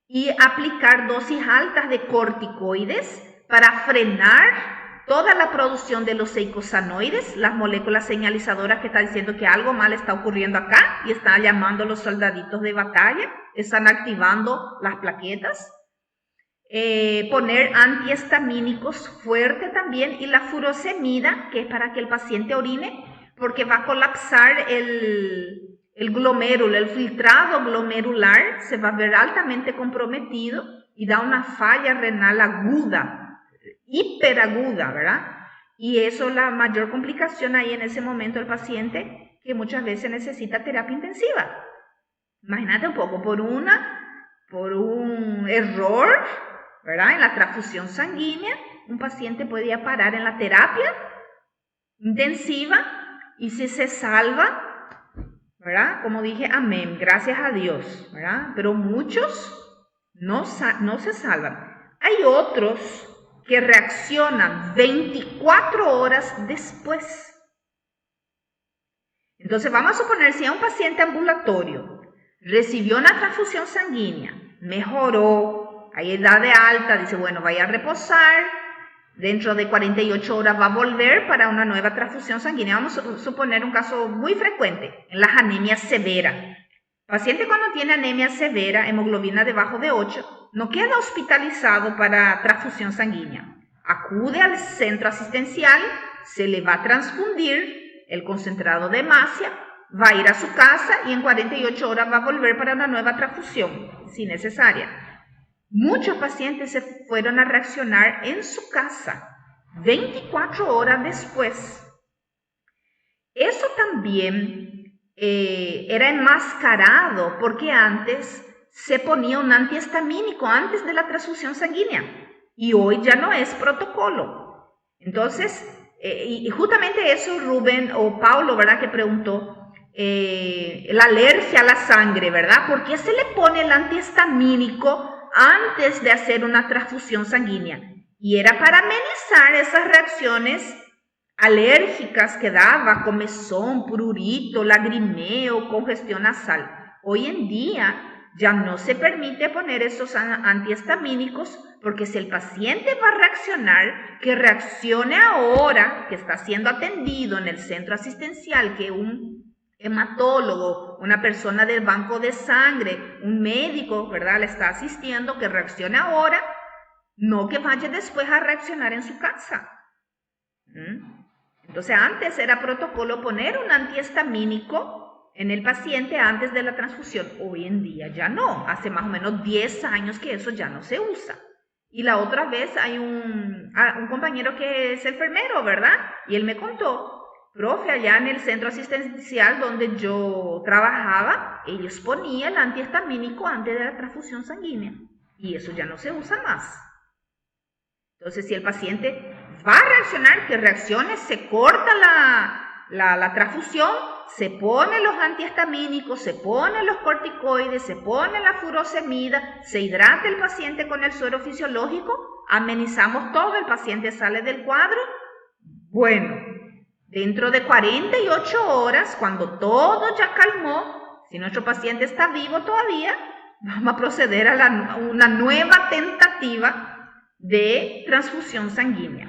y aplicar dosis altas de corticoides para frenar toda la producción de los eicosanoides, las moléculas señalizadoras que están diciendo que algo mal está ocurriendo acá y están llamando a los soldaditos de batalla, están activando las plaquetas. Poner antihistamínicos fuerte también, y la furosemida, que es para que el paciente orine, porque va a colapsar el glomérulo, el filtrado glomerular se va a ver altamente comprometido y da una falla renal aguda, hiperaguda, ¿verdad? Y eso es la mayor complicación ahí en ese momento del paciente, que muchas veces necesita terapia intensiva. Imagínate un poco, por un error, ¿verdad?, en la transfusión sanguínea, un paciente podía parar en la terapia intensiva, y si se salva, ¿verdad?, como dije, amén, gracias a Dios, ¿verdad? Pero muchos no se salvan. Hay otros que reaccionan 24 horas después. Entonces vamos a suponer, si a un paciente ambulatorio recibió una transfusión sanguínea, mejoró, hay edad de alta, dice, bueno, vaya a reposar, Dentro de 48 horas va a volver para una nueva transfusión sanguínea. Vamos a suponer un caso muy frecuente, en las anemias severas. Paciente cuando tiene anemia severa, hemoglobina debajo de 8, no queda hospitalizado para transfusión sanguínea. Acude al centro asistencial, se le va a transfundir el concentrado de hemácia, va a ir a su casa y en 48 horas va a volver para una nueva transfusión, si necesaria. Muchos pacientes se fueron a reaccionar en su casa 24 horas después. Eso también era enmascarado porque antes se ponía un antihistamínico antes de la transfusión sanguínea y hoy ya no es protocolo. Entonces, y justamente eso Rubén o Paulo, ¿verdad? Que preguntó la alergia a la sangre, ¿verdad? ¿Por qué se le pone el antihistamínico antes de hacer una transfusión sanguínea? Y era para amenizar esas reacciones alérgicas que daba, comezón, prurito, lagrimeo, congestión nasal. Hoy en día ya no se permite poner esos antihistamínicos porque si el paciente va a reaccionar, que reaccione ahora que está siendo atendido en el centro asistencial, que un hematólogo, una persona del banco de sangre, un médico, ¿verdad?, le está asistiendo, que reaccione ahora, no que vaya después a reaccionar en su casa. Entonces antes era protocolo poner un antihistamínico en el paciente antes de la transfusión. Hoy en día ya no, hace más o menos 10 años que eso ya no se usa. Y la otra vez hay un compañero que es enfermero, ¿verdad? Y él me contó, profe, allá en el centro asistencial donde yo trabajaba, ellos ponían el antihistamínico antes de la transfusión sanguínea. Y eso ya no se usa más. Entonces, si el paciente va a reaccionar, que reaccione, se corta la transfusión, se pone los antihistamínicos, se ponen los corticoides, se pone la furosemida, se hidrata el paciente con el suero fisiológico, amenizamos todo, el paciente sale del cuadro. Bueno, dentro de 48 horas, cuando todo ya calmó, si nuestro paciente está vivo todavía, vamos a proceder a una nueva tentativa de transfusión sanguínea.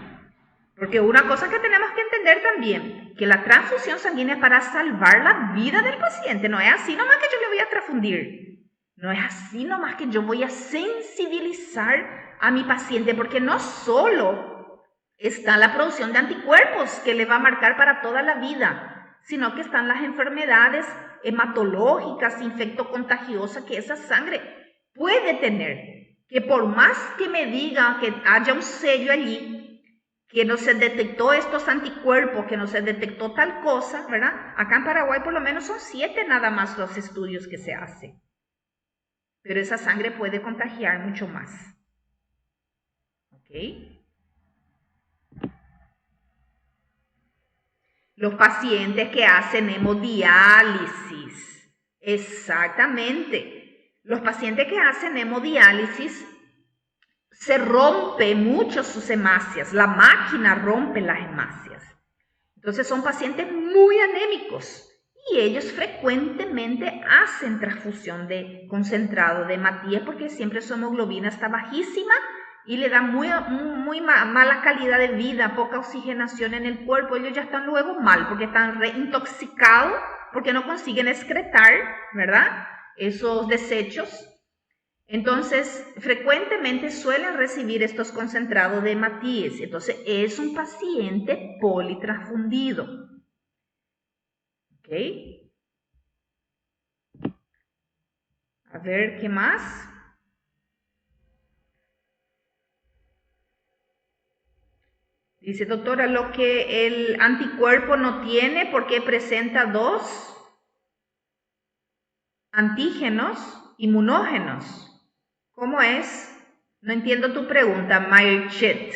Porque una cosa que tenemos que entender también, que la transfusión sanguínea es para salvar la vida del paciente. No es así nomás que yo le voy a transfundir. No es así nomás que yo voy a sensibilizar a mi paciente, porque no solo está la producción de anticuerpos que le va a marcar para toda la vida, sino que están las enfermedades hematológicas, infectocontagiosas que esa sangre puede tener. Que por más que me diga que haya un sello allí, que no se detectó estos anticuerpos, que no se detectó tal cosa, ¿verdad? Acá en Paraguay por lo menos son 7 nada más los estudios que se hacen. Pero esa sangre puede contagiar mucho más. ¿Ok? Los pacientes que hacen hemodiálisis. Exactamente. Los pacientes que hacen hemodiálisis se rompe mucho sus hemácias, la máquina rompe las hemácias. Entonces son pacientes muy anémicos y ellos frecuentemente hacen transfusión de concentrado de hematíes porque siempre su hemoglobina está bajísima y le da muy mala calidad de vida, poca oxigenación en el cuerpo. Ellos ya están luego mal porque están reintoxicados, porque no consiguen excretar, ¿verdad?, esos desechos. Entonces, frecuentemente suelen recibir estos concentrados de hematíes. Entonces, es un paciente politransfundido. ¿Ok? A ver, ¿qué más? Dice, doctora, lo que el anticuerpo no tiene, ¿por qué presenta 2 antígenos inmunógenos? ¿Cómo es? No entiendo tu pregunta, Mayerchet.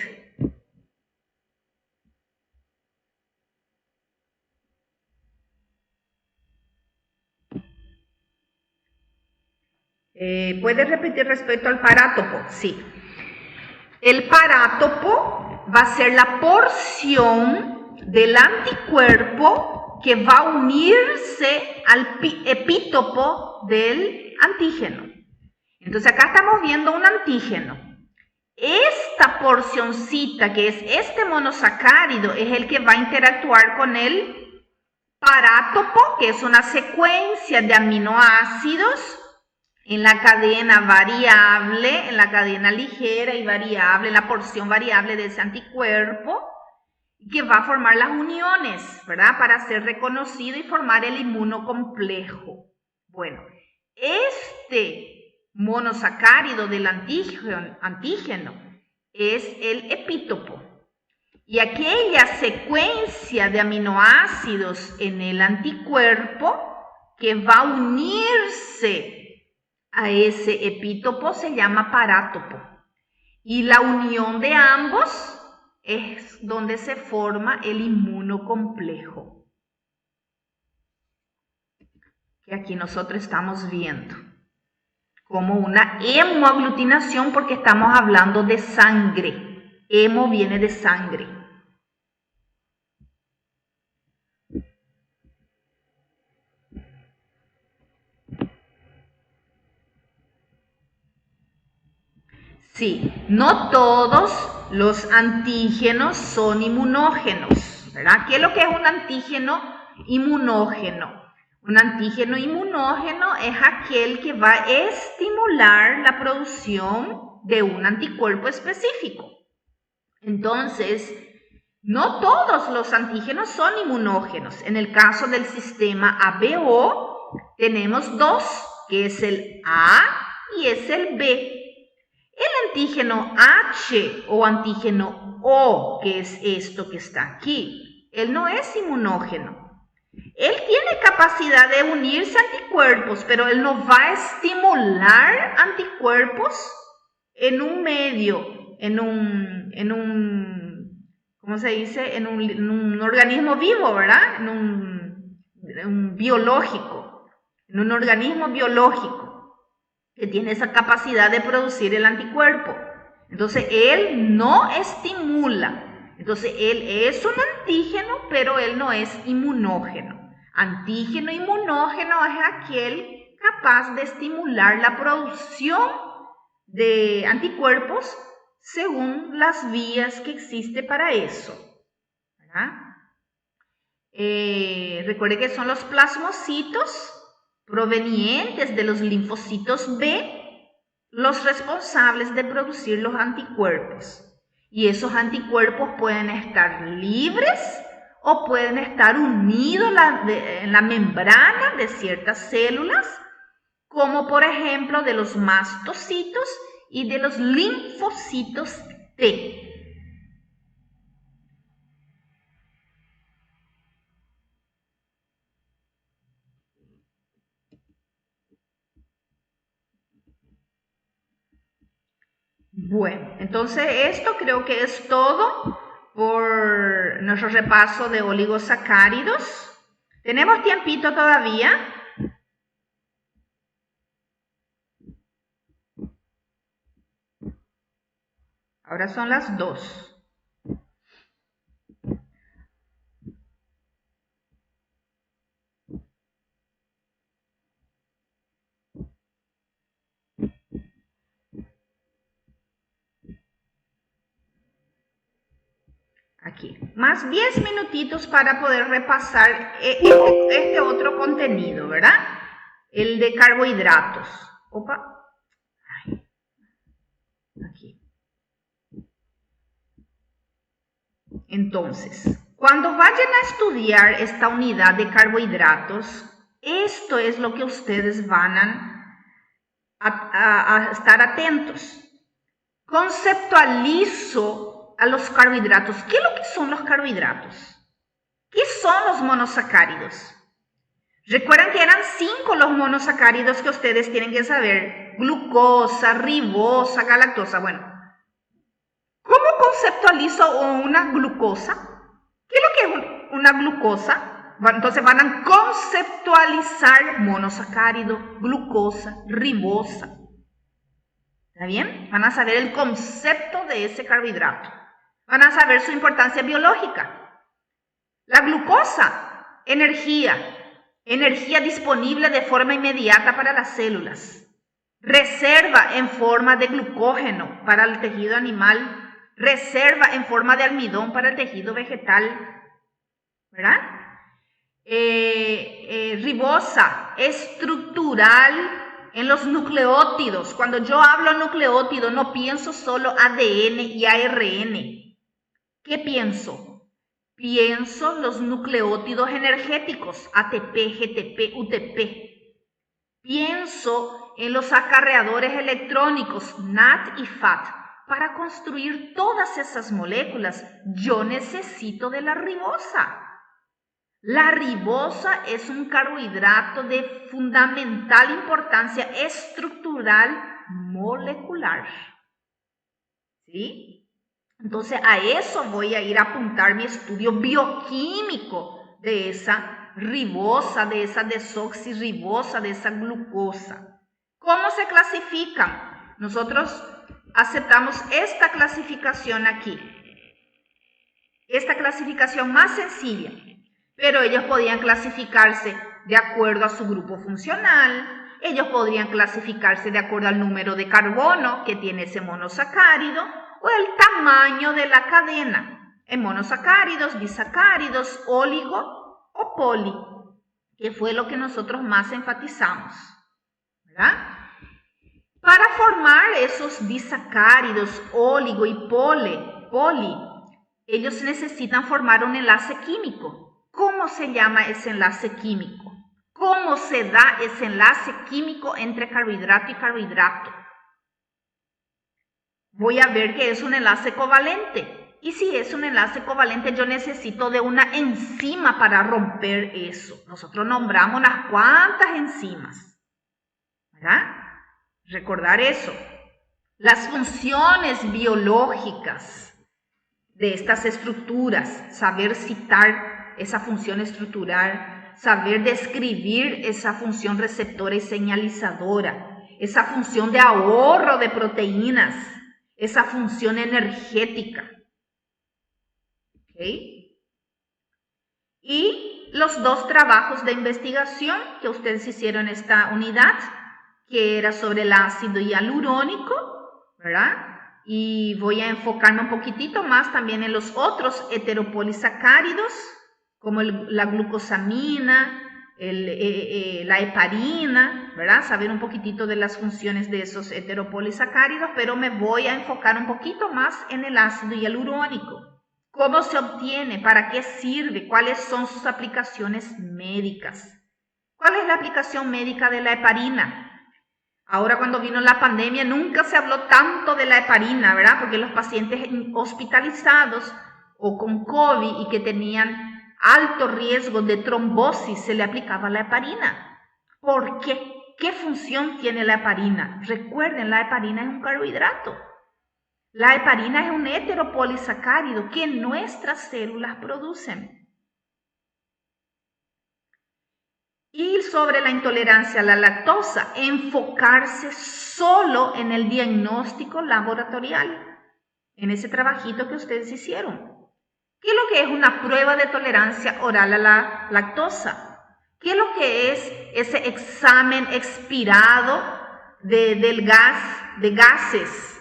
¿Puedes repetir respecto al parátopo? Sí. El parátopo va a ser la porción del anticuerpo que va a unirse al epítopo del antígeno. Entonces acá estamos viendo un antígeno. esta porcioncita, que es este monosacárido, es el que va a interactuar con el parátopo, que es una secuencia de aminoácidos en la cadena variable, en la cadena ligera y variable, en la porción variable de ese anticuerpo, que va a formar las uniones, ¿verdad? Para ser reconocido y formar el inmunocomplejo. Bueno, este monosacárido del antígeno es el epítopo. Y aquella secuencia de aminoácidos en el anticuerpo que va a unirse a ese epítopo se llama parátopo. Y la unión de ambos es donde se forma el inmunocomplejo, que aquí nosotros estamos viendo como una hemoaglutinación, porque estamos hablando de sangre. Hemo viene de sangre. Sí, no todos los antígenos son inmunógenos, ¿verdad? ¿Qué es lo que es un antígeno inmunógeno? Un antígeno inmunógeno es aquel que va a estimular la producción de un anticuerpo específico. Entonces, no todos los antígenos son inmunógenos. En el caso del sistema ABO, tenemos dos, que es el A y es el B. El antígeno H o antígeno O, que es esto que está aquí, él no es inmunógeno. Él tiene capacidad de unirse a anticuerpos, pero él no va a estimular anticuerpos en un medio, en un ¿cómo se dice? En un organismo vivo, ¿verdad? En un biológico, en un organismo biológico que tiene esa capacidad de producir el anticuerpo. Entonces, él no estimula. Entonces, él es un antígeno, pero él no es inmunógeno. Antígeno inmunógeno es aquel capaz de estimular la producción de anticuerpos según las vías que existe para eso, ¿verdad? Recuerde que son los plasmocitos provenientes de los linfocitos B los responsables de producir los anticuerpos. Y esos anticuerpos pueden estar libres o pueden estar unidos en la membrana de ciertas células, como por ejemplo de los mastocitos y de los linfocitos T. Bueno, entonces esto creo que es todo por nuestro repaso de oligosacáridos. ¿Tenemos tiempito todavía? Ahora son las 2. Aquí, más 10 minutitos para poder repasar este otro contenido, ¿verdad? El de carbohidratos. Opa. Aquí. Entonces, cuando vayan a estudiar esta unidad de carbohidratos, esto es lo que ustedes van a estar atentos. Conceptualizo a los carbohidratos. ¿Qué es lo que son los carbohidratos? ¿Qué son los monosacáridos? Recuerdan que eran 5 los monosacáridos que ustedes tienen que saber. Glucosa, ribosa, galactosa. Bueno, ¿cómo conceptualizo una glucosa? ¿Qué es lo que es una glucosa? Entonces van a conceptualizar monosacárido, glucosa, ribosa. ¿Está bien? Van a saber el concepto de ese carbohidrato. Van a saber su importancia biológica. La glucosa, energía disponible de forma inmediata para las células. reserva en forma de glucógeno para el tejido animal, reserva en forma de almidón para el tejido vegetal, ¿verdad? Ribosa estructural en los nucleótidos. Cuando yo hablo nucleótido, no pienso solo ADN y ARN. ¿Qué pienso? Pienso los nucleótidos energéticos, ATP, GTP, UTP. Pienso en los acarreadores electrónicos, NAT y FAT. Para construir todas esas moléculas, yo necesito de la ribosa. La ribosa es un carbohidrato de fundamental importancia estructural molecular. ¿Sí? Entonces a eso voy a ir a apuntar mi estudio bioquímico de esa ribosa, de esa desoxirribosa, de esa glucosa. ¿Cómo se clasifican? Nosotros aceptamos esta clasificación aquí. Esta clasificación más sencilla. Pero ellos podían clasificarse de acuerdo a su grupo funcional, ellos podrían clasificarse de acuerdo al número de carbono que tiene ese monosacárido o el tamaño de la cadena, en monosacáridos, disacáridos, oligo o poli, que fue lo que nosotros más enfatizamos, ¿verdad? Para formar esos disacáridos, oligo y poli, ellos necesitan formar un enlace químico. ¿Cómo se llama ese enlace químico? ¿Cómo se da ese enlace químico entre carbohidrato y carbohidrato? Voy a ver que es un enlace covalente. Y si es un enlace covalente, yo necesito de una enzima para romper eso. Nosotros nombramos unas cuantas enzimas, ¿verdad? Recordar eso. Las funciones biológicas de estas estructuras, saber citar esa función estructural, saber describir esa función receptora y señalizadora, esa función de ahorro de proteínas, esa función energética. ¿Okay? Y los dos trabajos de investigación que ustedes hicieron en esta unidad, que era sobre el ácido hialurónico, ¿verdad? Y voy a enfocarme un poquitito más también en los otros heteropolisacáridos, como la glucosamina, la heparina, ¿verdad? Saber un poquitito de las funciones de esos heteropolisacáridos, pero me voy a enfocar un poquito más en el ácido hialurónico. ¿Cómo se obtiene? ¿Para qué sirve? ¿Cuáles son sus aplicaciones médicas? ¿Cuál es la aplicación médica de la heparina? Ahora cuando vino la pandemia nunca se habló tanto de la heparina, ¿verdad? Porque los pacientes hospitalizados o con COVID y que tenían alto riesgo de trombosis se le aplicaba la heparina. ¿Por qué? ¿Qué función tiene la heparina? Recuerden, la heparina es un carbohidrato. La heparina es un heteropolisacárido que nuestras células producen. Y sobre la intolerancia a la lactosa, enfocarse solo en el diagnóstico laboratorial, en ese trabajito que ustedes hicieron. ¿Qué es lo que es una prueba de tolerancia oral a la lactosa? ¿Qué es lo que es ese examen expirado de gases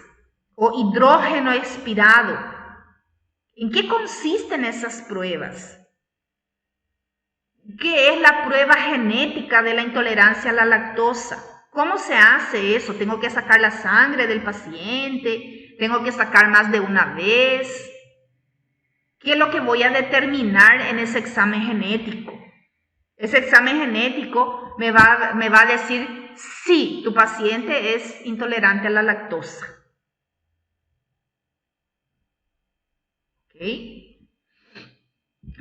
o hidrógeno expirado? ¿En qué consisten esas pruebas? ¿Qué es la prueba genética de la intolerancia a la lactosa? ¿Cómo se hace eso? ¿Tengo que sacar la sangre del paciente? ¿Tengo que sacar más de una vez? ¿Qué es lo que voy a determinar en ese examen genético? Ese examen genético me va a decir si tu paciente es intolerante a la lactosa. ¿Ok?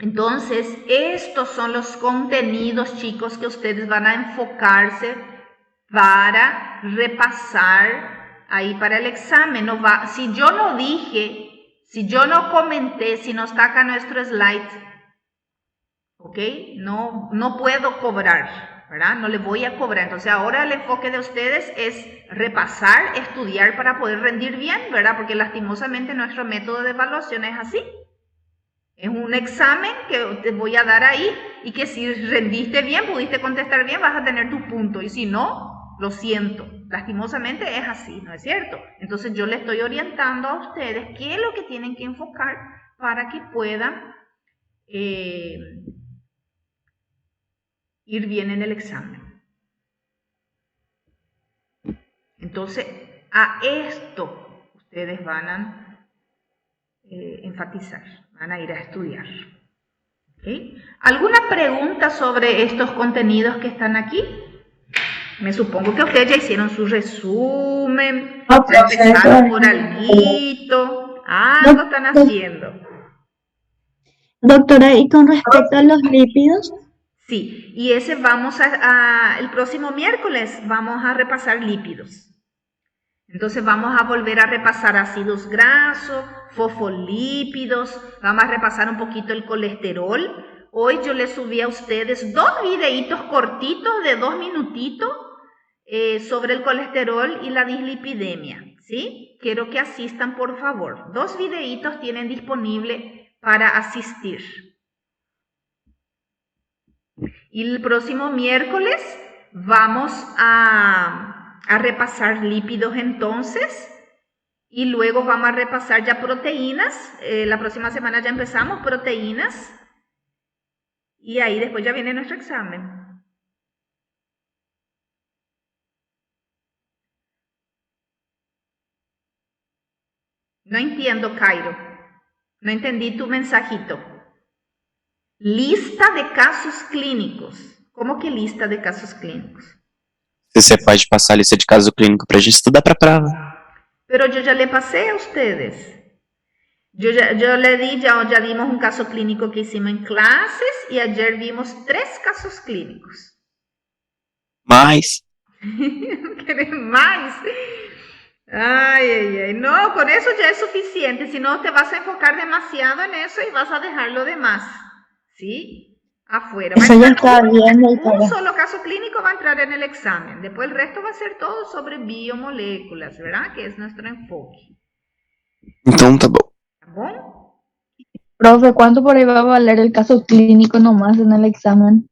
Entonces, estos son los contenidos, chicos, que ustedes van a enfocarse para repasar ahí para el examen. Si yo no dije, si yo no comenté, si no está acá nuestro slide, ¿ok? No puedo cobrar, ¿verdad? No le voy a cobrar. Entonces ahora el enfoque de ustedes es repasar, estudiar para poder rendir bien, ¿verdad? Porque lastimosamente nuestro método de evaluación es así. Es un examen que te voy a dar ahí y que si rendiste bien, pudiste contestar bien, vas a tener tu punto. Y si no, lo siento, lastimosamente es así, ¿no es cierto? Entonces yo le estoy orientando a ustedes qué es lo que tienen que enfocar para que puedan ir bien en el examen. Entonces, a esto ustedes van a enfatizar, van a ir a estudiar. ¿Okay? ¿Alguna pregunta sobre estos contenidos que están aquí? Me supongo que ustedes ya hicieron su resumen, ya empezaron por algo están haciendo. Doctora, y con respecto a los lípidos. Sí, y ese el próximo miércoles vamos a repasar lípidos. Entonces vamos a volver a repasar ácidos grasos, fosfolípidos, vamos a repasar un poquito el colesterol. Hoy yo les subí a ustedes 2 videitos cortitos de 2 minutitos sobre el colesterol y la dislipidemia, ¿sí? Quiero que asistan, por favor. 2 videitos tienen disponible para asistir. Y el próximo miércoles vamos a repasar lípidos entonces, y luego vamos a repasar ya proteínas. La próxima semana ya empezamos proteínas, y ahí después ya viene nuestro examen. No entiendo, Cairo. No entendí tu mensajito. Lista de casos clínicos. ¿Cómo que lista de casos clínicos? Você pode passar a lista de caso clínico para a gente estudar para a prova. Pero yo ya le pasé a ustedes. Yo le di, ya dimos un caso clínico que hicimos en clases, y ayer vimos 3 casos clínicos. Mas... ¿Querés más? Ay. No, con eso ya es suficiente. Si no, te vas a enfocar demasiado en eso y vas a dejar lo demás. ¿Sí? Afuera. Eso ya está bien, doctora. Un solo caso clínico va a entrar en el examen. Después el resto va a ser todo sobre biomoléculas, ¿verdad? Que es nuestro enfoque. Então tá bom. ¿Está bom? Profe, ¿cuánto por ahí va a valer el caso clínico nomás en el examen?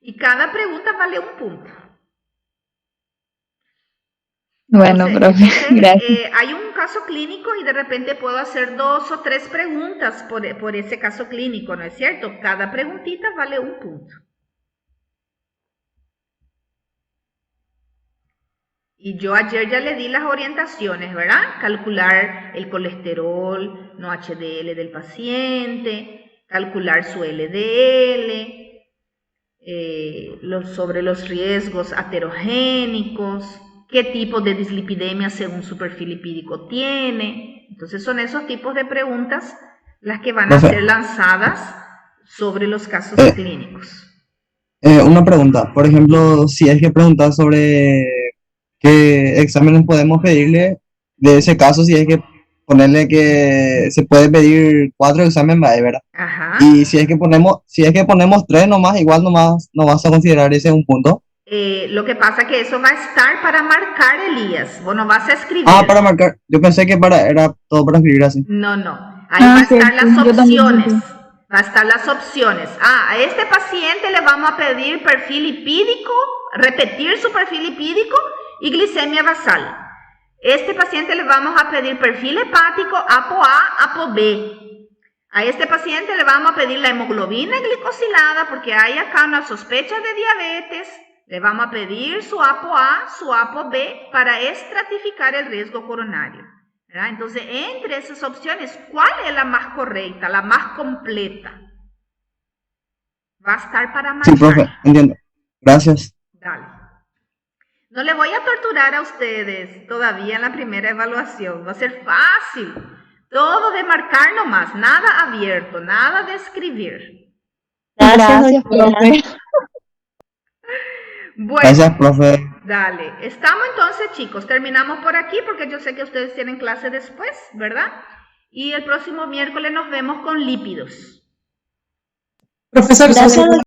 Y cada pregunta vale un punto. Bueno, Entonces, profe, gracias. hay un caso clínico y de repente puedo hacer 2 o 3 preguntas por ese caso clínico, ¿no es cierto? Cada preguntita vale un punto. Y yo ayer ya le di las orientaciones, ¿verdad? Calcular el colesterol no HDL del paciente, calcular su LDL, sobre los riesgos aterogénicos, qué tipo de dislipidemia según su perfil lipídico tiene. Entonces son esos tipos de preguntas las que van a ser lanzadas sobre los casos clínicos. Una pregunta, por ejemplo, si hay que preguntar sobre qué exámenes podemos pedirle de ese caso, si hay que ponerle que se puede pedir 4 exámenes, ¿verdad? Ajá. Y si es que ponemos 3 nomás, igual nomás no vas a considerar ese un punto. Lo que pasa es que eso va a estar para marcar, Elías. Vos no vas a escribir. Para marcar. Yo pensé que era todo para escribir así. No. Ahí va a estar las opciones. Va a estar las opciones. A este paciente le vamos a pedir perfil lipídico, repetir su perfil lipídico y glicemia basal. Este paciente le vamos a pedir perfil hepático, ApoA, ApoB. A este paciente le vamos a pedir la hemoglobina glicosilada porque hay acá una sospecha de diabetes. Le vamos a pedir su ApoA, su ApoB para estratificar el riesgo coronario, ¿verdad? Entonces, entre esas opciones, ¿cuál es la más correcta, la más completa? Va a estar para marcar. Sí, profe, entiendo. Gracias. Dale. No le voy a torturar a ustedes todavía en la primera evaluación. Va a ser fácil. Todo de marcar nomás, nada abierto, nada de escribir. Gracias, profe. Bueno, Gracias, profe. dale. Estamos entonces, chicos, terminamos por aquí porque yo sé que ustedes tienen clase después, ¿verdad? Y el próximo miércoles nos vemos con lípidos. Profesor, Gracias,